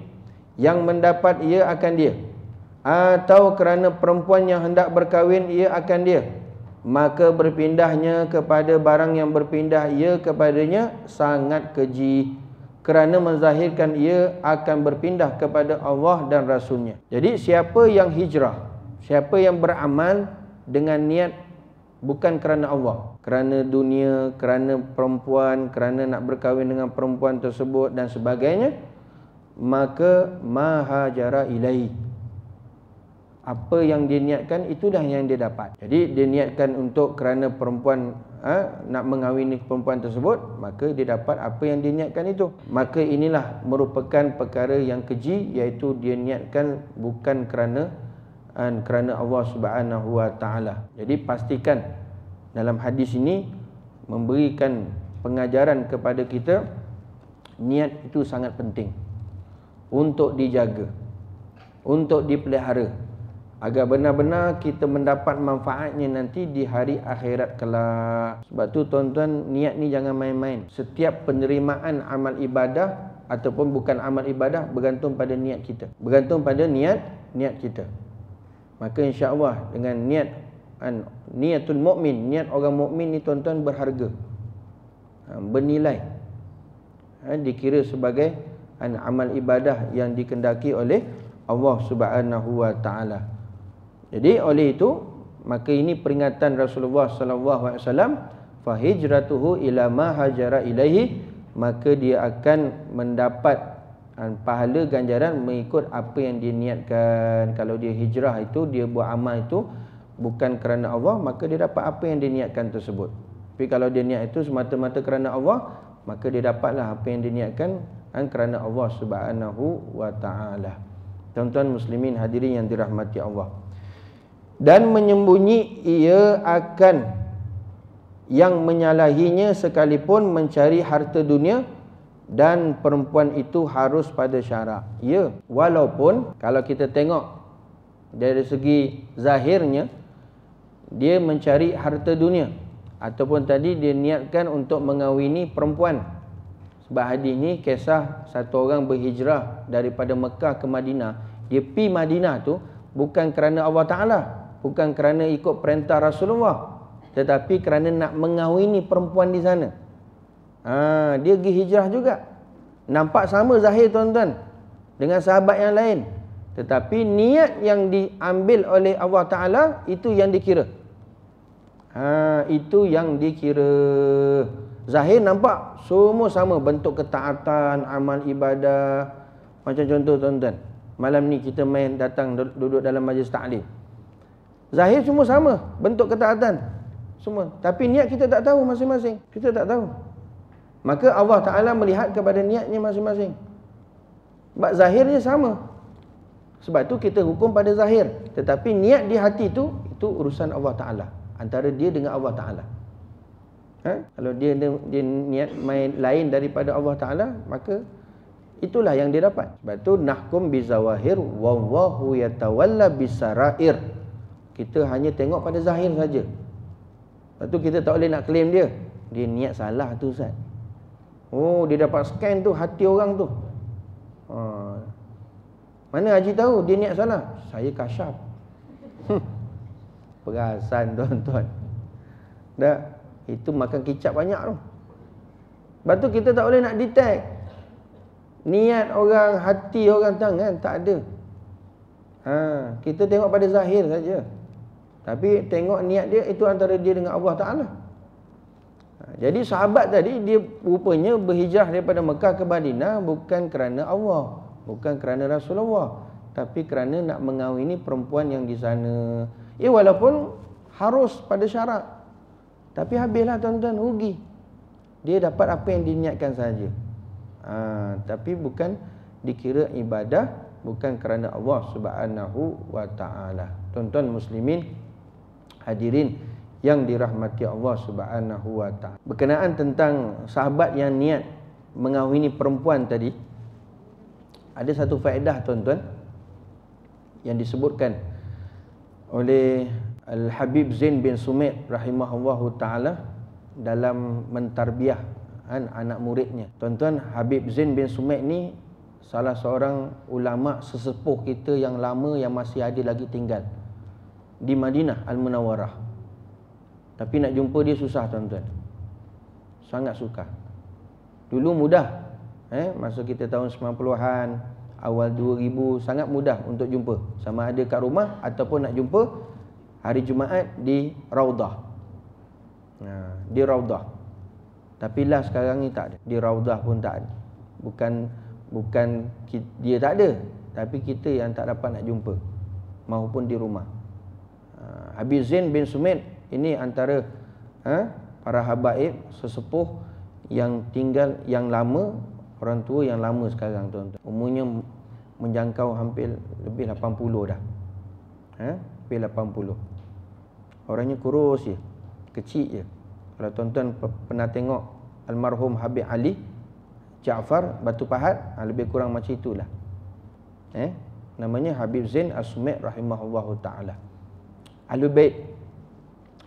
yang mendapat ia akan dia, atau kerana perempuan yang hendak berkahwin ia akan dia, maka berpindahnya kepada barang yang berpindah ia kepadanya sangat keji, kerana menzahirkan ia akan berpindah kepada Allah dan Rasulnya. Jadi siapa yang hijrah, siapa yang beramal dengan niat bukan kerana Allah, kerana dunia, kerana perempuan, kerana nak berkahwin dengan perempuan tersebut dan sebagainya, maka mahajara ilaihi, apa yang dia niatkan itulah yang dia dapat. Jadi dia niatkan untuk kerana perempuan, nak mengahwini perempuan tersebut, maka dia dapat apa yang dia niatkan itu. Maka inilah merupakan perkara yang keji, iaitu dia niatkan bukan kerana Allah Subhanahu wa taala. Jadi pastikan dalam hadis ini memberikan pengajaran kepada kita, niat itu sangat penting. untuk dijaga, untuk dipelihara, agar benar-benar kita mendapat manfaatnya nanti di hari akhirat kelak. Sebab tu tuan-tuan, niat ni jangan main-main. Setiap penerimaan amal ibadah ataupun bukan amal ibadah bergantung pada niat kita, bergantung pada niat kita. Maka insya-Allah dengan niatul mukmin, niat orang mukmin ni tuan-tuan berharga, bernilai, dikira sebagai amal ibadah yang dikendaki oleh Allah Subhanahu wa taala. Jadi oleh itu, maka ini peringatan Rasulullah sallallahu alaihi wasallam, fa hijratuhu ila ma hajara ilaihi, maka dia akan mendapat pahala ganjaran mengikut apa yang dia niatkan. Kalau dia hijrah itu, dia buat amal itu bukan kerana Allah, maka dia dapat apa yang dia niatkan tersebut. Tapi kalau dia niat itu semata-mata kerana Allah, maka dia dapatlah apa yang dia niatkan kerana Allah Subhanahu wa taala. Tuan-tuan muslimin hadirin yang dirahmati Allah. Dan menyembunyi ia akan yang menyalahinya sekalipun mencari harta dunia, dan perempuan itu harus pada syarak. Ya, walaupun kalau kita tengok dari segi zahirnya dia mencari harta dunia, ataupun tadi dia niatkan untuk mengawini perempuan. Sebab hadis ni kisah satu orang berhijrah daripada Mekah ke Madinah. Dia pergi Madinah tu bukan kerana Allah Ta'ala, bukan kerana ikut perintah Rasulullah, tetapi kerana nak mengawini perempuan di sana. Dia pergi hijrah juga. Nampak sama zahir tuan-tuan dengan sahabat yang lain, tetapi niat yang diambil oleh Allah Ta'ala itu yang dikira. Itu yang dikira. Zahir nampak semua sama, bentuk ketaatan, amal ibadah. Macam contoh tuan-tuan, malam ni kita datang duduk dalam majlis ta'lim. Zahir semua sama, bentuk ketaatan semua, tapi niat kita tak tahu masing-masing. Kita tak tahu. Maka Allah Ta'ala melihat kepada niatnya masing-masing. Sebab zahirnya sama. Sebab tu kita hukum pada zahir. Tetapi niat di hati itu urusan Allah Ta'ala, antara dia dengan Allah Ta'ala. Kalau dia niat main lain daripada Allah Ta'ala, maka itulah yang dia dapat. Sebab tu nahkum bizawahir wallahu yatawalla bisarair. Kita hanya tengok pada zahir saja. Sebab tu kita tak boleh nak claim dia niat salah tu Ustaz. Oh, dia dapat scan tu hati orang tu. Mana Haji tahu dia niat salah? Saya kasyaf. Perasan tuan-tuan. Dah, itu makan kicap banyak tu. Sebab tu kita tak boleh nak detect niat orang, hati orang, tangan, tak ada. Kita tengok pada zahir saja. Tapi tengok niat dia, itu antara dia dengan Allah Ta'ala. Jadi sahabat tadi dia rupanya berhijrah daripada Mekah ke Madinah bukan kerana Allah, bukan kerana Rasulullah, tapi kerana nak mengawini perempuan yang di sana. Walaupun harus pada syarat, tapi habislah tuan-tuan, rugi. Dia dapat apa yang diniatkan saja. Tapi bukan dikira ibadah, bukan kerana Allah Subhanahu wa taala. Tuan-tuan muslimin hadirin yang dirahmati Allah Subhanahu wa taala. Berkenaan tentang sahabat yang niat mengawini perempuan tadi, ada satu faedah tuan-tuan yang disebutkan oleh Al-Habib Zain bin Sumait rahimahullahu taala dalam mentarbiah anak muridnya. Tuan-tuan, Habib Zain bin Sumait ni salah seorang ulama sesepuh kita yang lama yang masih ada lagi tinggal di Madinah Al-Munawwarah. Tapi nak jumpa dia susah tuan-tuan. Sangat sukar. Dulu mudah. Masa kita tahun 90-an, awal 2000, sangat mudah untuk jumpa. Sama ada kat rumah ataupun nak jumpa hari Jumaat di Raudah. Di Raudah. Tapi lah sekarang ni tak ada. Di Raudah pun tak ada. Bukan dia tak ada, tapi kita yang tak dapat nak jumpa, maupun di rumah. Habib Zain bin Sumait ini antara para habaib sesepuh yang tinggal, yang lama, orang tua yang lama sekarang tuan-tuan. Umurnya menjangkau hampir lebih 80 dah. Lebih 80. Orangnya kurus je, kecil je. Kalau tuan-tuan pernah tengok almarhum Habib Ali Jaafar Batu Pahat, lebih kurang macam itulah. Namanya Habib Zain As-Sumait rahimahullahu ta'ala. Ahlul Bait,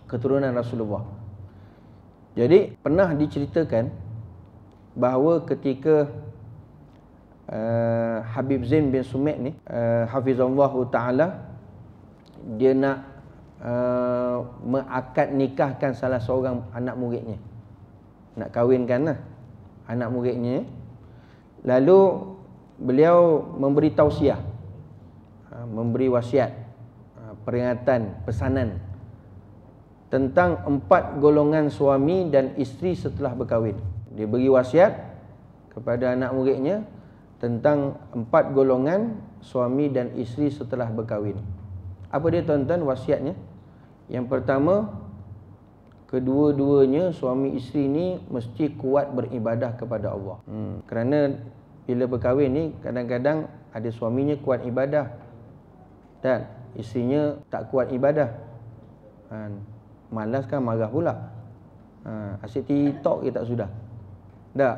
keturunan Rasulullah. Jadi pernah diceritakan bahawa ketika Habib Zain bin Sumait ni, hafizallahu ta'ala, dia nak mengakad nikahkan salah seorang anak muridnya, nak kahwinkan lah anak muridnya. Lalu beliau memberi tausiah, memberi wasiat, peringatan, pesanan tentang 4 golongan suami dan isteri setelah berkahwin. Dia beri wasiat kepada anak muridnya tentang 4 golongan suami dan isteri setelah berkahwin. Apa dia tuan-tuan wasiatnya? Yang pertama, kedua-duanya suami isteri ni mesti kuat beribadah kepada Allah. Kerana bila berkahwin ni kadang-kadang ada suaminya kuat ibadah dan isterinya tak kuat ibadah. Malas kan marah pula. Asyik TikTok je tak sudah. Tak.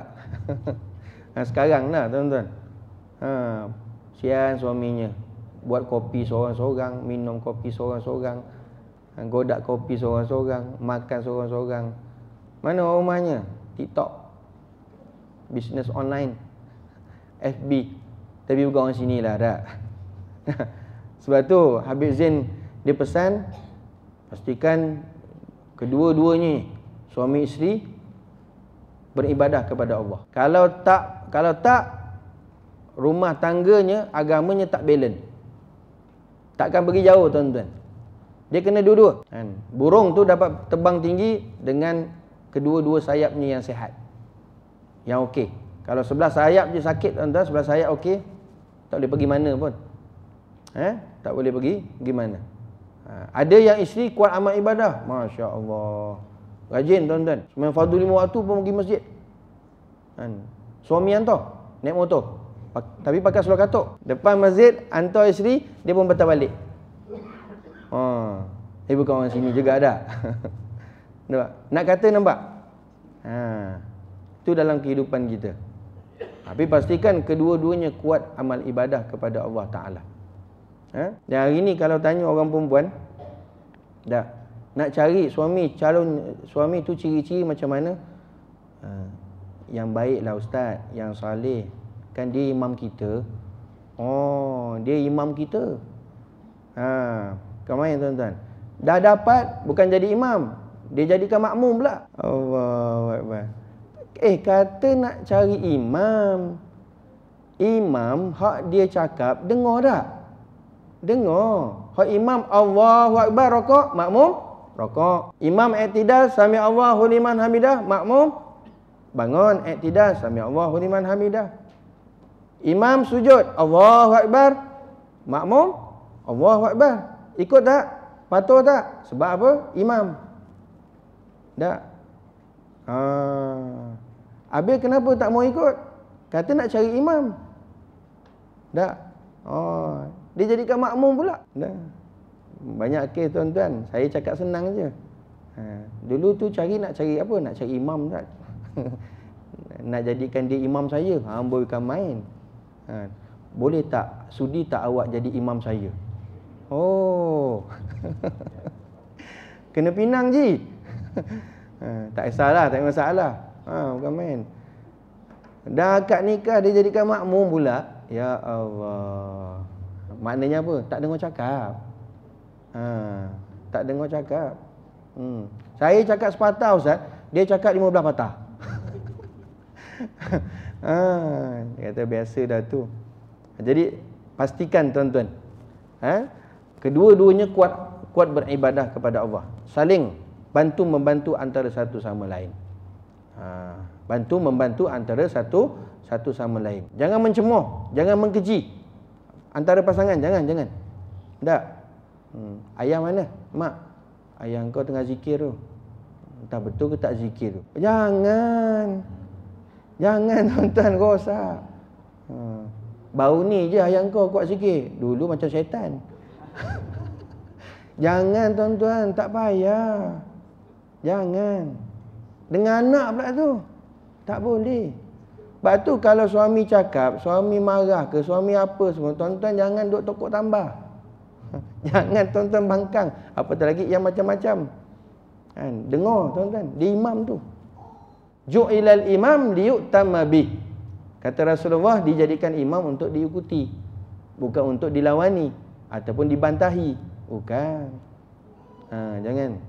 Sekarang lah tuan-tuan. Sian suaminya. Buat kopi seorang-seorang, minum kopi seorang-seorang, godak kopi seorang-seorang, makan seorang-seorang. Mana rumahnya? TikTok, bisnes online, FB. Tapi bukan orang sini lah, tak. Sebab tu Habib Zain dia pesan, pastikan kedua-duanya suami isteri beribadah kepada Allah. Kalau tak rumah tangganya, agamanya tak balance. Takkan pergi jauh tuan-tuan. Dia kena dua-dua. Burung tu dapat terbang tinggi dengan kedua-dua sayapnya yang sihat, yang okey. Kalau sebelah sayap je sakit tuan-tuan, sebelah sayap okey, tak boleh pergi mana pun. Tak boleh pergi mana. Ada yang isteri kuat amal ibadah, Masya Allah, rajin tuan-tuan, sembahyang fardu 5 waktu pun pergi masjid. Suami hantar naik motor, tapi pakai seluar katuk, depan masjid hantar isteri, dia pun patah balik. Bukan orang sini juga ada. Nak kata nampak? Itu dalam kehidupan kita. Tapi pastikan kedua-duanya kuat amal ibadah kepada Allah Ta'ala. Dan hari ni kalau tanya orang perempuan, nak cari suami, calon suami tu ciri-ciri macam mana? Yang baik lah ustaz, yang saleh. Kan dia imam kita. Dia imam kita. Bukan main tuan-tuan. Dah dapat, bukan jadi imam, dia jadikan makmum pula. Allahu Akbar. Kata nak cari imam, hak dia cakap dengar tak? Dengar. Hak imam Allahu Akbar rakaat, makmum rakaat. Imam i'tidal, sami Allahu liman hamidah, makmum bangun i'tidal, sami Allahu liman hamidah. Imam sujud, Allahu Akbar, makmum Allahu Akbar. Ikut tak? Patuh tak? Sebab apa? Imam. Tak? Habis kenapa tak mau ikut? Kata nak cari imam. Tak? Dia jadikan makmum pula. Tak? Banyak kes tuan-tuan. Saya cakap senang je. Dulu tu nak cari apa? Nak cari imam tak? Nak jadikan dia imam saya. Bukan main. Boleh tak? Sudi tak awak jadi imam saya? Kena pinang je. Tak kisahlah, tak masalah. Bukan main. Dah akad nikah dia jadikan makmum pula. Ya Allah. Maknanya apa? Tak dengar cakap. Tak dengar cakap. Saya cakap sepatah ustaz, dia cakap 15 patah. Dia kata biasa dah tu. Jadi pastikan tuan-tuan, kedua-duanya kuat beribadah kepada Allah. Saling bantu membantu antara satu sama lain. Bantu membantu antara satu sama lain. Jangan mencemooh, jangan mengkeji antara pasangan, jangan. Tak. Ayah mana? Mak, ayah kau tengah zikir tu. Entah betul ke tak zikir tu. Jangan tuan-tuan, rosak. Baru ni je ayah kau kuat zikir. Dulu macam syaitan. Jangan tuan-tuan, tak payah. Jangan. Dengan anak pula tu. Tak boleh. Sebab tu kalau suami cakap, suami marah ke, suami apa semua, tuan-tuan jangan duk tokok tambah. Jangan tuan-tuan bangkang. Apatah lagi yang macam-macam. Kan? Dengar tuan-tuan, dia imam tu. Ju'ilal imam liyu'tamma bih. Kata Rasulullah, dijadikan imam untuk diikuti. Bukan untuk dilawani ataupun dibantahi. Bukan. Jangan.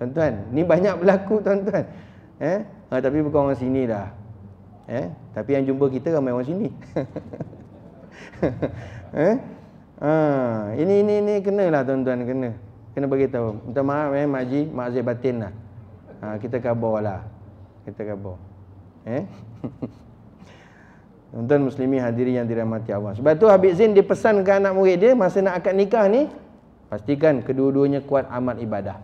Tuan-tuan, ni banyak berlaku tuan-tuan. Tapi bukan orang sini dah. Tapi yang jumpa kita ramai orang sini. Ini kenalah tuan-tuan, kena bagi tahu. Minta maaf Mak Haji, maksud batin lah. Kita khabarlah. Kita khabar. Tuan-tuan muslimin hadirin yang dirahmati Allah. Sebab tu Habib Zain dia pesan ke anak murid dia masa nak akad nikah ni, pastikan kedua-duanya kuat amal ibadah.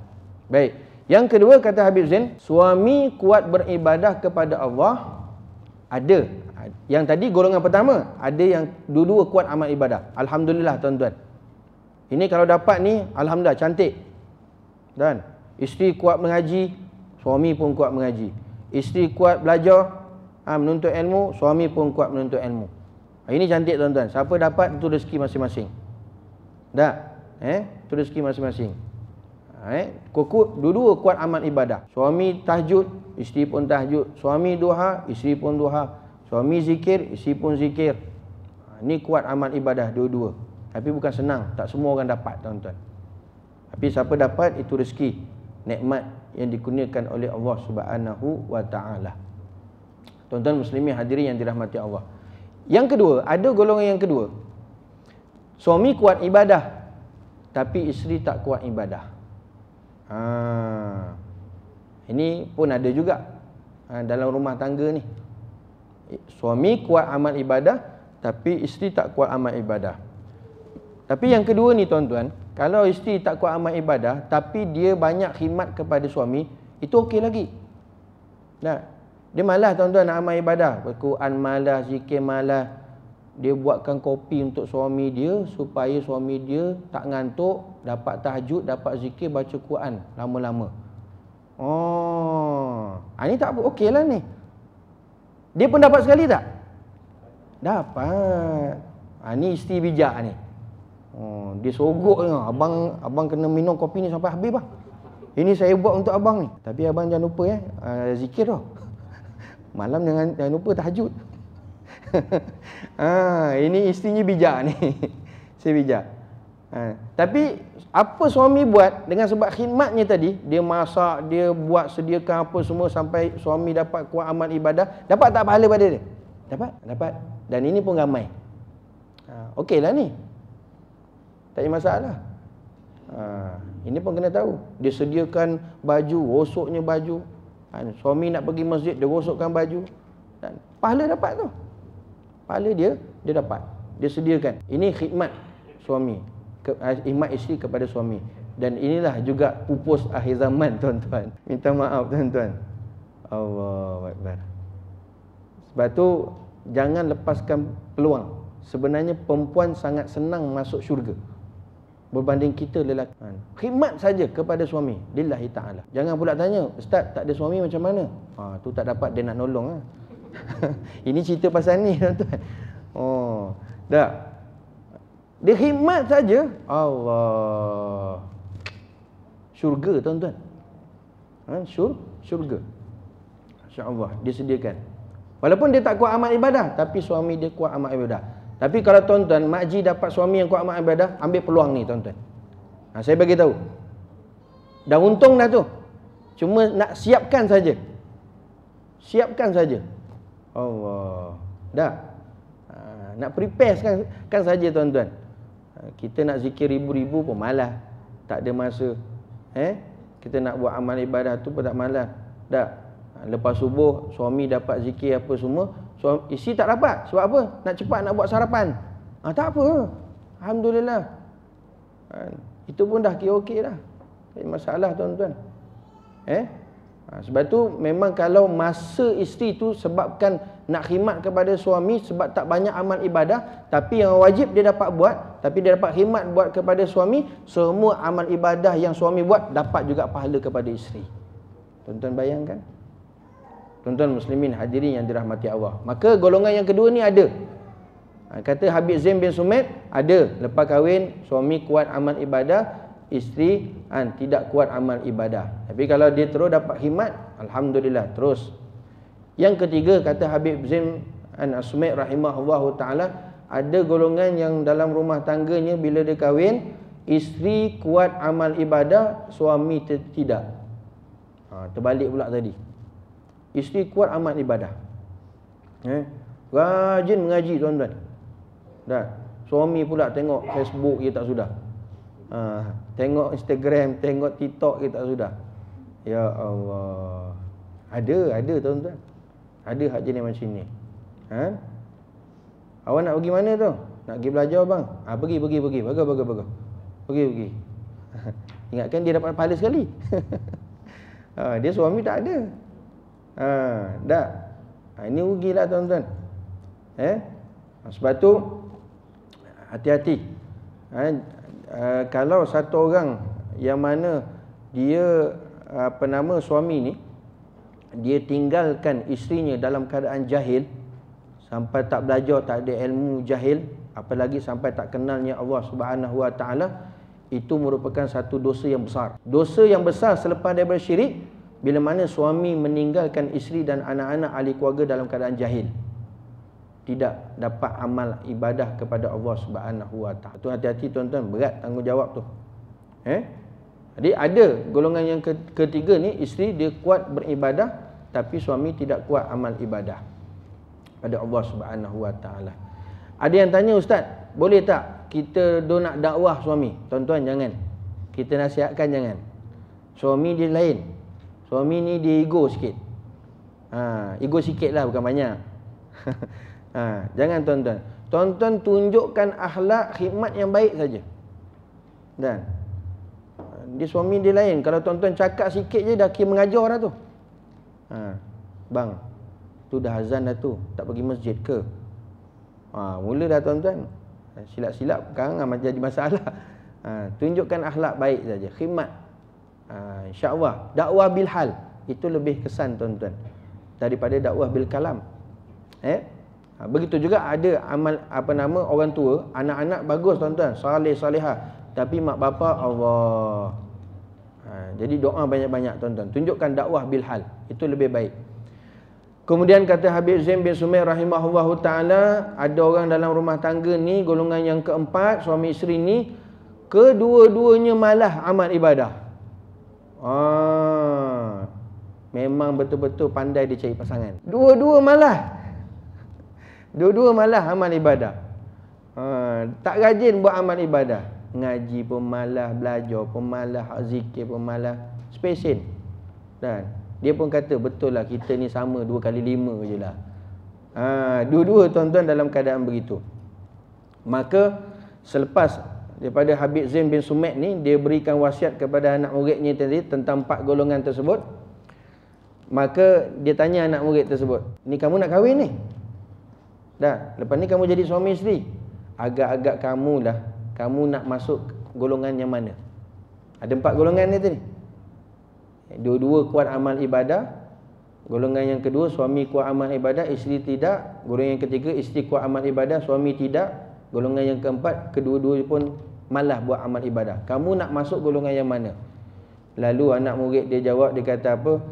Baik. Yang kedua kata Habib Zain, suami kuat beribadah kepada Allah. Ada. Yang tadi golongan pertama, ada yang dua-dua kuat amal ibadah. Alhamdulillah tuan-tuan. Ini kalau dapat ni, alhamdulillah cantik. Dan isteri kuat mengaji, suami pun kuat mengaji. Isteri kuat belajar, menuntut ilmu, suami pun kuat menuntut ilmu. Ini cantik tuan-tuan. Siapa dapat itu rezeki masing-masing. Tak? Itu rezeki masing-masing. Dua-dua kuat amal ibadah. Suami tahajud, isteri pun tahajud. Suami duha, isteri pun duha. Suami zikir, isteri pun zikir. Ini kuat amal ibadah dua-dua. Tapi bukan senang, tak semua orang dapat tuan-tuan. Tapi siapa dapat itu rezeki, nikmat yang dikurniakan oleh Allah Subhanahu wa taala. Tuan-tuan muslimin hadirin yang dirahmati Allah. Yang kedua, ada golongan yang kedua. Suami kuat ibadah, tapi isteri tak kuat ibadah. Ini pun ada juga dalam rumah tangga ni. Suami kuat amal ibadah, tapi isteri tak kuat amal ibadah. Tapi yang kedua ni tuan-tuan, kalau isteri tak kuat amal ibadah, tapi dia banyak khidmat kepada suami, itu okey lagi. Nah, dia malas tuan-tuan nak amal ibadah. Al-Quran malas, zikir malas. Dia buatkan kopi untuk suami dia supaya suami dia tak ngantuk, dapat tahajud, dapat zikir, baca Quran lama-lama. Ini tak apa, okey lah ni. Dia pun dapat sekali tak? Dapat. Ni isteri bijak ni. Dia sogok ni. Abang kena minum kopi ni sampai habis bang. Ini saya buat untuk abang ni. Tapi abang jangan lupa zikir tau. Malam jangan lupa tahajud. Ini isterinya bijak ni. Saya bijak. Tapi apa suami buat dengan sebab khidmatnya tadi, dia masak, dia buat sediakan apa semua sampai suami dapat kuat amal ibadah, dapat tak pahala pada dia? Dapat. Dan ini pun ramai. Okeylah ni. Tak ada masalah. Ini pun kena tahu. Dia sediakan baju, rosoknya baju. Suami nak pergi masjid, dia rosokkan baju. Dan pahala dapat tu. Pahala dia dapat. Dia sediakan. Ini khidmat suami, khidmat isteri kepada suami. Dan inilah juga pupus akhir zaman tuan-tuan. Minta maaf tuan-tuan. Allahu Akbar. Sebab tu jangan lepaskan peluang. Sebenarnya perempuan sangat senang masuk syurga berbanding kita lelaki. Khidmat saja kepada suami lillahi ta'ala. Jangan pula tanya, ustaz tak ada suami macam mana? Tu tak dapat dia nak nolong. Ini cerita pasal ni tuan-tuan. Tak. Dia khidmat saja, Allah. Syurga tuan-tuan. Syurga. Insya-Allah dia sediakan. Walaupun dia tak kuat amal ibadah, tapi suami dia kuat amal ibadah. Tapi kalau tuan-tuan, makji dapat suami yang kuat amal ibadah, ambil peluang ni tuan-tuan. Saya bagi tahu. Dah untung dah tu. Cuma nak siapkan saja. Siapkan saja. Allah. Dah. Nak prepare kan saja tuan-tuan. Kita nak zikir ribu-ribu pun malas. Tak ada masa. Kita nak buat amal ibadah tu pun tak malas. Dah. Lepas subuh suami dapat zikir apa semua, isteri tak dapat. Sebab apa? Nak cepat nak buat sarapan. Tak apa. Alhamdulillah. Itu pun dah kira okey dah. Tak ada masalah tuan-tuan. Sebab tu memang kalau masa isteri tu sebabkan nak khidmat kepada suami sebab tak banyak amal ibadah, tapi yang wajib dia dapat buat, tapi dia dapat khidmat buat kepada suami, semua amal ibadah yang suami buat dapat juga pahala kepada isteri. Tuan-tuan bayangkan. Tuan-tuan muslimin hadirin yang dirahmati Allah. Maka golongan yang kedua ni ada. Kata Habib Zain bin Sumait, ada. Lepas kahwin, suami kuat amal ibadah, isteri tidak kuat amal ibadah. Tapi kalau dia terus dapat khidmat, alhamdulillah, terus. Yang ketiga, kata Habib Zain As-Sumait rahimahullahu ta'ala, ada golongan yang dalam rumah tangganya bila dia kahwin, isteri kuat amal ibadah, suami tidak. Terbalik pula tadi. Isteri kuat amal ibadah, rajin mengaji tuan-tuan. Dah, suami pula tengok Facebook je tak sudah. Tengok Instagram, tengok TikTok je tak sudah. Ya Allah. Ada tuan-tuan. Ada hak jenis macam ni. Awak nak pergi mana tu? Nak pergi belajar bang? Pergi. Bagus. Pergi. Ingatkan dia dapat pahala sekali. Dia suami tak ada. Tak. Ini rugilah tuan-tuan. Sebab tu hati-hati. Kalau satu orang yang mana dia suami ni, dia tinggalkan isterinya dalam keadaan jahil, sampai tak belajar, tak ada ilmu, jahil, apalagi sampai tak kenalnya Allah Subhanahu Wa Taala, itu merupakan satu dosa yang besar. Dosa yang besar selepas daripada syirik, bila mana suami meninggalkan isteri dan anak-anak ahli keluarga dalam keadaan jahil, tidak dapat amal ibadah kepada Allah Subhanahu Wa Taala. Itu hati-hati tuan-tuan, berat tanggungjawab tu. Jadi ada golongan yang ketiga ni, isteri dia kuat beribadah tapi suami tidak kuat amal ibadah pada Allah Subhanahu Wa Taala. Ada yang tanya, ustaz, boleh tak kita nak dakwah suami? Tuan-tuan jangan. Kita nasihatkan jangan. Suami dia lain. Suami ni dia ego sikit. Ego sikit lah, bukan banyak. Jangan tuan-tuan. Tuan-tuan tunjukkan akhlak khidmat yang baik saja. Dan dia suami dia lain. Kalau tuan-tuan cakap sikit je dah kira mengajar dah tu. Bang, tu dah azan dah tu, tak pergi masjid ke? Mula dah tuan-tuan. Silap-silap sekarang jadi masalah. Tunjukkan akhlak baik saja, khidmat. InsyaAllah dakwah bil hal itu lebih kesan tuan-tuan daripada dakwah bil kalam. Begitu juga ada amal orang tua, anak-anak bagus tuan-tuan, saleh salehah, tapi mak bapa Allah. Jadi doa banyak-banyak tuan-tuan. Tunjukkan dakwah bil hal, itu lebih baik. Kemudian kata Habib Zain bin Sumait rahimahullahu ta'ala, ada orang dalam rumah tangga ni, golongan yang keempat, suami isteri ni, kedua-duanya malah amal ibadah. Memang betul-betul pandai dia cari pasangan. Dua-dua malah amal ibadah. Tak rajin buat amal ibadah. Ngaji pun malah, belajar pun malah, zikir pun malah, spesen. Dan dia pun kata, betul lah kita ni sama 2 kali 5 je lah. Dua-dua tuan-tuan dalam keadaan begitu. Maka selepas daripada Habib Zain bin Sumait ni, dia berikan wasiat kepada anak muridnya tadi tentang 4 golongan tersebut. Maka dia tanya anak murid tersebut, ni kamu nak kahwin ni? Dah, lepas ni kamu jadi suami isteri. Agak-agak kamu nak masuk golongan yang mana? Ada 4 golongan ni tadi. Dua-dua kuat amal ibadah. Golongan yang kedua, suami kuat amal ibadah, isteri tidak. Golongan yang ketiga, isteri kuat amal ibadah, suami tidak. Golongan yang keempat, kedua-dua pun malah buat amal ibadah. Kamu nak masuk golongan yang mana? Lalu anak murid dia jawab, dia kata apa?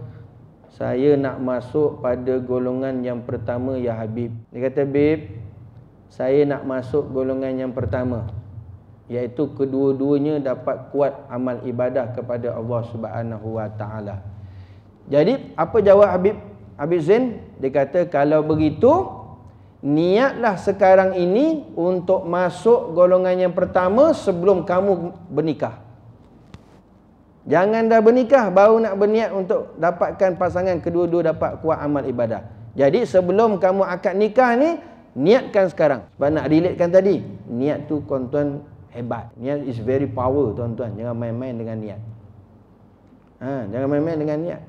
Saya nak masuk pada golongan yang pertama ya Habib. Dia kata, Bib, saya nak masuk golongan yang pertama, iaitu kedua-duanya dapat kuat amal ibadah kepada Allah Subhanahu Wa Taala. Jadi apa jawab Habib Zain? Dia kata, kalau begitu, niatlah sekarang ini untuk masuk golongan yang pertama sebelum kamu bernikah. Jangan dah bernikah baru nak berniat untuk dapatkan pasangan, kedua-dua dapat kuat amal ibadah. Jadi sebelum kamu akad nikah ni, niatkan sekarang. Sebab nak relatekan tadi, niat tu tuan-tuan hebat. Niat is very power tuan-tuan. Jangan main-main dengan niat. Jangan main-main dengan niat.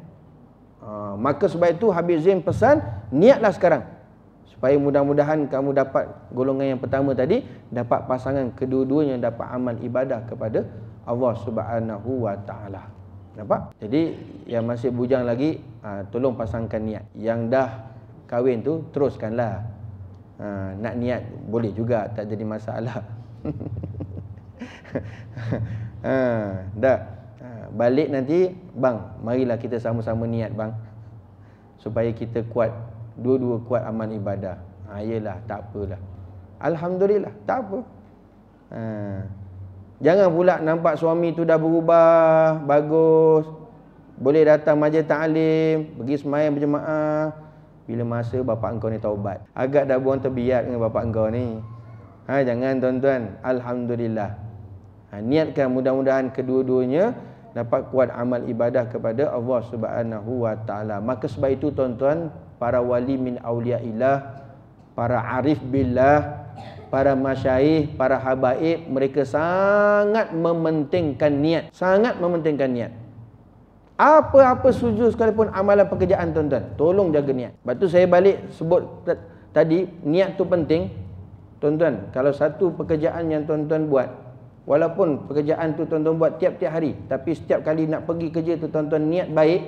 Maka sebab itu Habib Zain pesan, niatlah sekarang. Supaya mudah-mudahan kamu dapat golongan yang pertama tadi, dapat pasangan, kedua-duanya dapat amal ibadah kepada Allah Subhanahu Wa Taala. Nampak? Jadi yang masih bujang lagi, tolong pasangkan niat. Yang dah kahwin tu teruskanlah. Nak niat boleh juga, tak jadi masalah. Dah. Balik nanti, bang, marilah kita sama-sama niat bang, supaya kita kuat, dua-dua kuat amal ibadah. Yelah, tak apalah. Alhamdulillah, tak apa. Jangan pula nampak suami tu dah berubah, bagus, boleh datang majlis ta'lim, pergi sembahyang berjemaah. Bila masa bapak engkau ni taubat, agak dah buang terbiat dengan bapak engkau ni. Jangan tuan-tuan. Alhamdulillah. Niatkan mudah-mudahan kedua-duanya dapat kuat amal ibadah kepada Allah Subhanahu wa taala. Maka sebab itu tuan-tuan, para wali min auliyaillah, para arif billah, para masyayikh, para habaib, mereka sangat mementingkan niat. Sangat mementingkan niat. Apa-apa sujud sekalipun amalan pekerjaan tuan-tuan, tolong jaga niat. Sebab tu saya balik sebut tadi, niat tu penting. Tuan-tuan, kalau satu pekerjaan yang tuan-tuan buat, walaupun pekerjaan tu tuan-tuan buat tiap-tiap hari, tapi setiap kali nak pergi kerja tu tuan-tuan niat baik,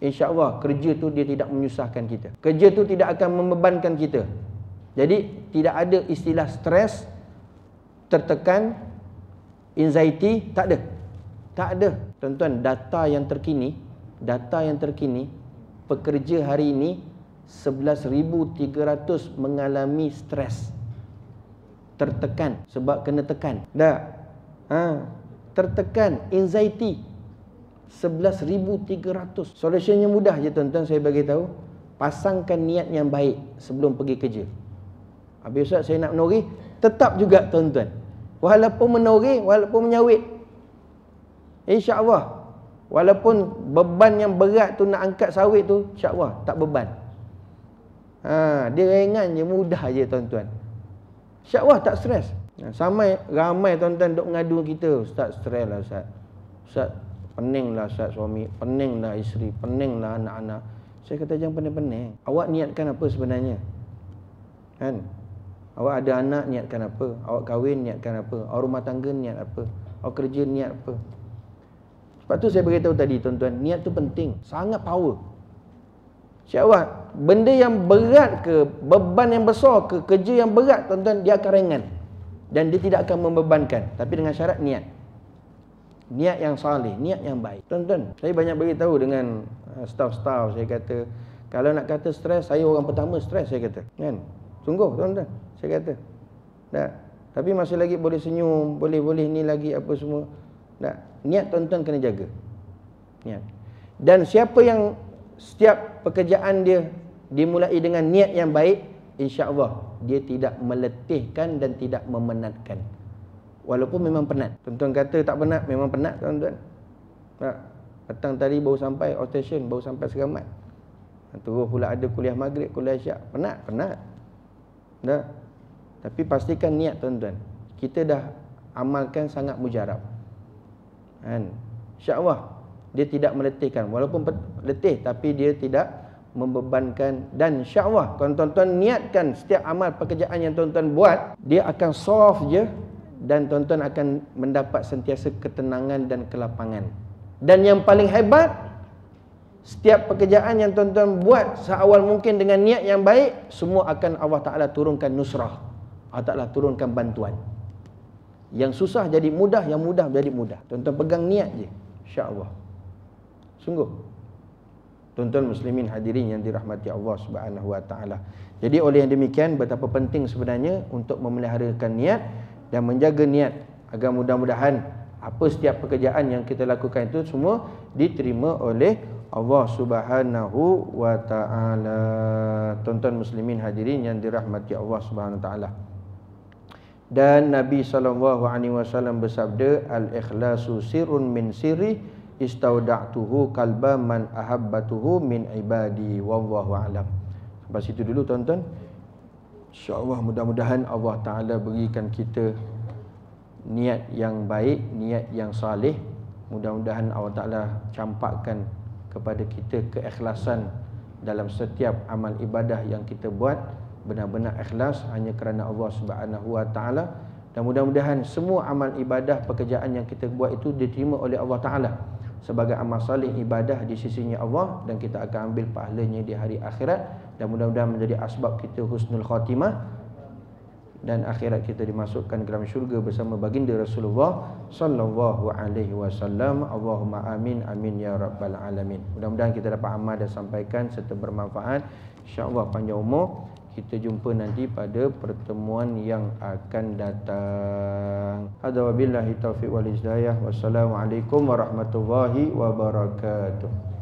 insya-Allah kerja tu dia tidak menyusahkan kita. Kerja tu tidak akan membebankan kita. Jadi tidak ada istilah stres, tertekan, anxiety, tak ada. Tak ada. Tuan-tuan, data yang terkini, pekerja hari ini 11,300 mengalami stres, tertekan sebab kena tekan. Tertekan, anxiety, 11,300. Solusinya mudah je tuan-tuan, saya bagi tahu. Pasangkan niat yang baik sebelum pergi kerja. Habis Ustaz saya nak menori, tetap juga tuan-tuan. Walaupun menori, walaupun menyawit, insya-Allah. Walaupun beban yang berat tu nak angkat sawit tu, insya-Allah tak beban. Dia ringan je, mudah je tuan-tuan. InsyaAllah tak stres. Ramai tuan-tuan duk mengadu kita, Ustaz stres lah Ustaz. Ustaz pening lah Ustaz suami, pening lah isteri, pening lah anak-anak. Saya kata jangan pening-pening. Awak niatkan apa sebenarnya? Kan? Awak ada anak niatkan apa? Awak kahwin niatkan apa? Awak rumah tangga niat apa? Awak kerja niat apa? Sebab tu saya beritahu tadi tuan-tuan, niat tu penting, sangat power. InsyaAllah, benda yang berat ke, beban yang besar ke, kerja yang berat tuan-tuan, dia akan ringan. Dan dia tidak akan membebankan. Tapi dengan syarat niat. Niat yang salih, niat yang baik. Tuan-tuan, saya banyak beritahu dengan staff-staff, saya kata, kalau nak kata stres, saya orang pertama stres, saya kata. Kan? Sungguh tuan-tuan, saya kata. Tak. Tapi masih lagi boleh senyum, boleh ni lagi apa semua. Tak. Niat tuan-tuan kena jaga. Niat. Dan siapa yang setiap pekerjaan dia dimulai dengan niat yang baik, insya-Allah dia tidak meletihkan dan tidak memenatkan. Walaupun memang penat. Tuan-tuan kata tak penat, memang penat tuan-tuan. Tak. Petang tadi baru sampai outstation, baru sampai Seramat. Terus pula ada kuliah maghrib, kuliah isyak. Penat. Dah. Tapi pastikan niat tuan-tuan. Kita dah amalkan sangat mujarab. Kan? InsyaAllah dia tidak meletihkan. Walaupun letih, tapi dia tidak membebankan. Dan insyaAllah kalau tuan-tuan niatkan setiap amal pekerjaan yang tuan-tuan buat, dia akan soft je. Dan tuan-tuan akan mendapat sentiasa ketenangan dan kelapangan. Dan yang paling hebat, setiap pekerjaan yang tuan-tuan buat seawal mungkin dengan niat yang baik, semua akan Allah Ta'ala turunkan nusrah. Allah Ta'ala turunkan bantuan. Yang susah jadi mudah, yang mudah jadi mudah. Tuan-tuan pegang niat je, insya-Allah. Sungguh. Tuan-tuan muslimin hadirin yang dirahmati Allah Subhanahu wa taala. Jadi oleh yang demikian, betapa penting sebenarnya untuk memeliharakan niat dan menjaga niat agar mudah-mudahan apa setiap pekerjaan yang kita lakukan itu semua diterima oleh Allah Subhanahu wa taala. Tuan-tuan muslimin hadirin yang dirahmati Allah Subhanahu wa taala. Dan Nabi SAW bersabda, al-ikhlasu sirrun min sirri istauda'tuhu qalba man ahabbatuhu min ibadi wallahu a'lam. Sampai situ dulu tuan-tuan. InsyaAllah mudah-mudahan Allah Ta'ala berikan kita niat yang baik, niat yang salih. Mudah-mudahan Allah Ta'ala campakkan kepada kita keikhlasan dalam setiap amal ibadah yang kita buat, benar-benar ikhlas hanya kerana Allah Subhanahu wa taala. Dan mudah-mudahan semua amal ibadah pekerjaan yang kita buat itu diterima oleh Allah Ta'ala. sebagai amal salih ibadah di sisinya Allah, dan kita akan ambil pahalanya di hari akhirat, dan mudah-mudahan menjadi asbab kita husnul khatimah dan akhirat kita dimasukkan ke dalam syurga bersama baginda Rasulullah sallallahu alaihi wasallam. Allahumma amin amin ya rabbal alamin. Mudah-mudahan kita dapat amal dan sampaikan serta bermanfaat. Insya-Allah panjang umur. Kita jumpa nanti pada pertemuan yang akan datang. Hadza wabillahi taufiq wal hidayah. Wassalamualaikum warahmatullahi wabarakatuh.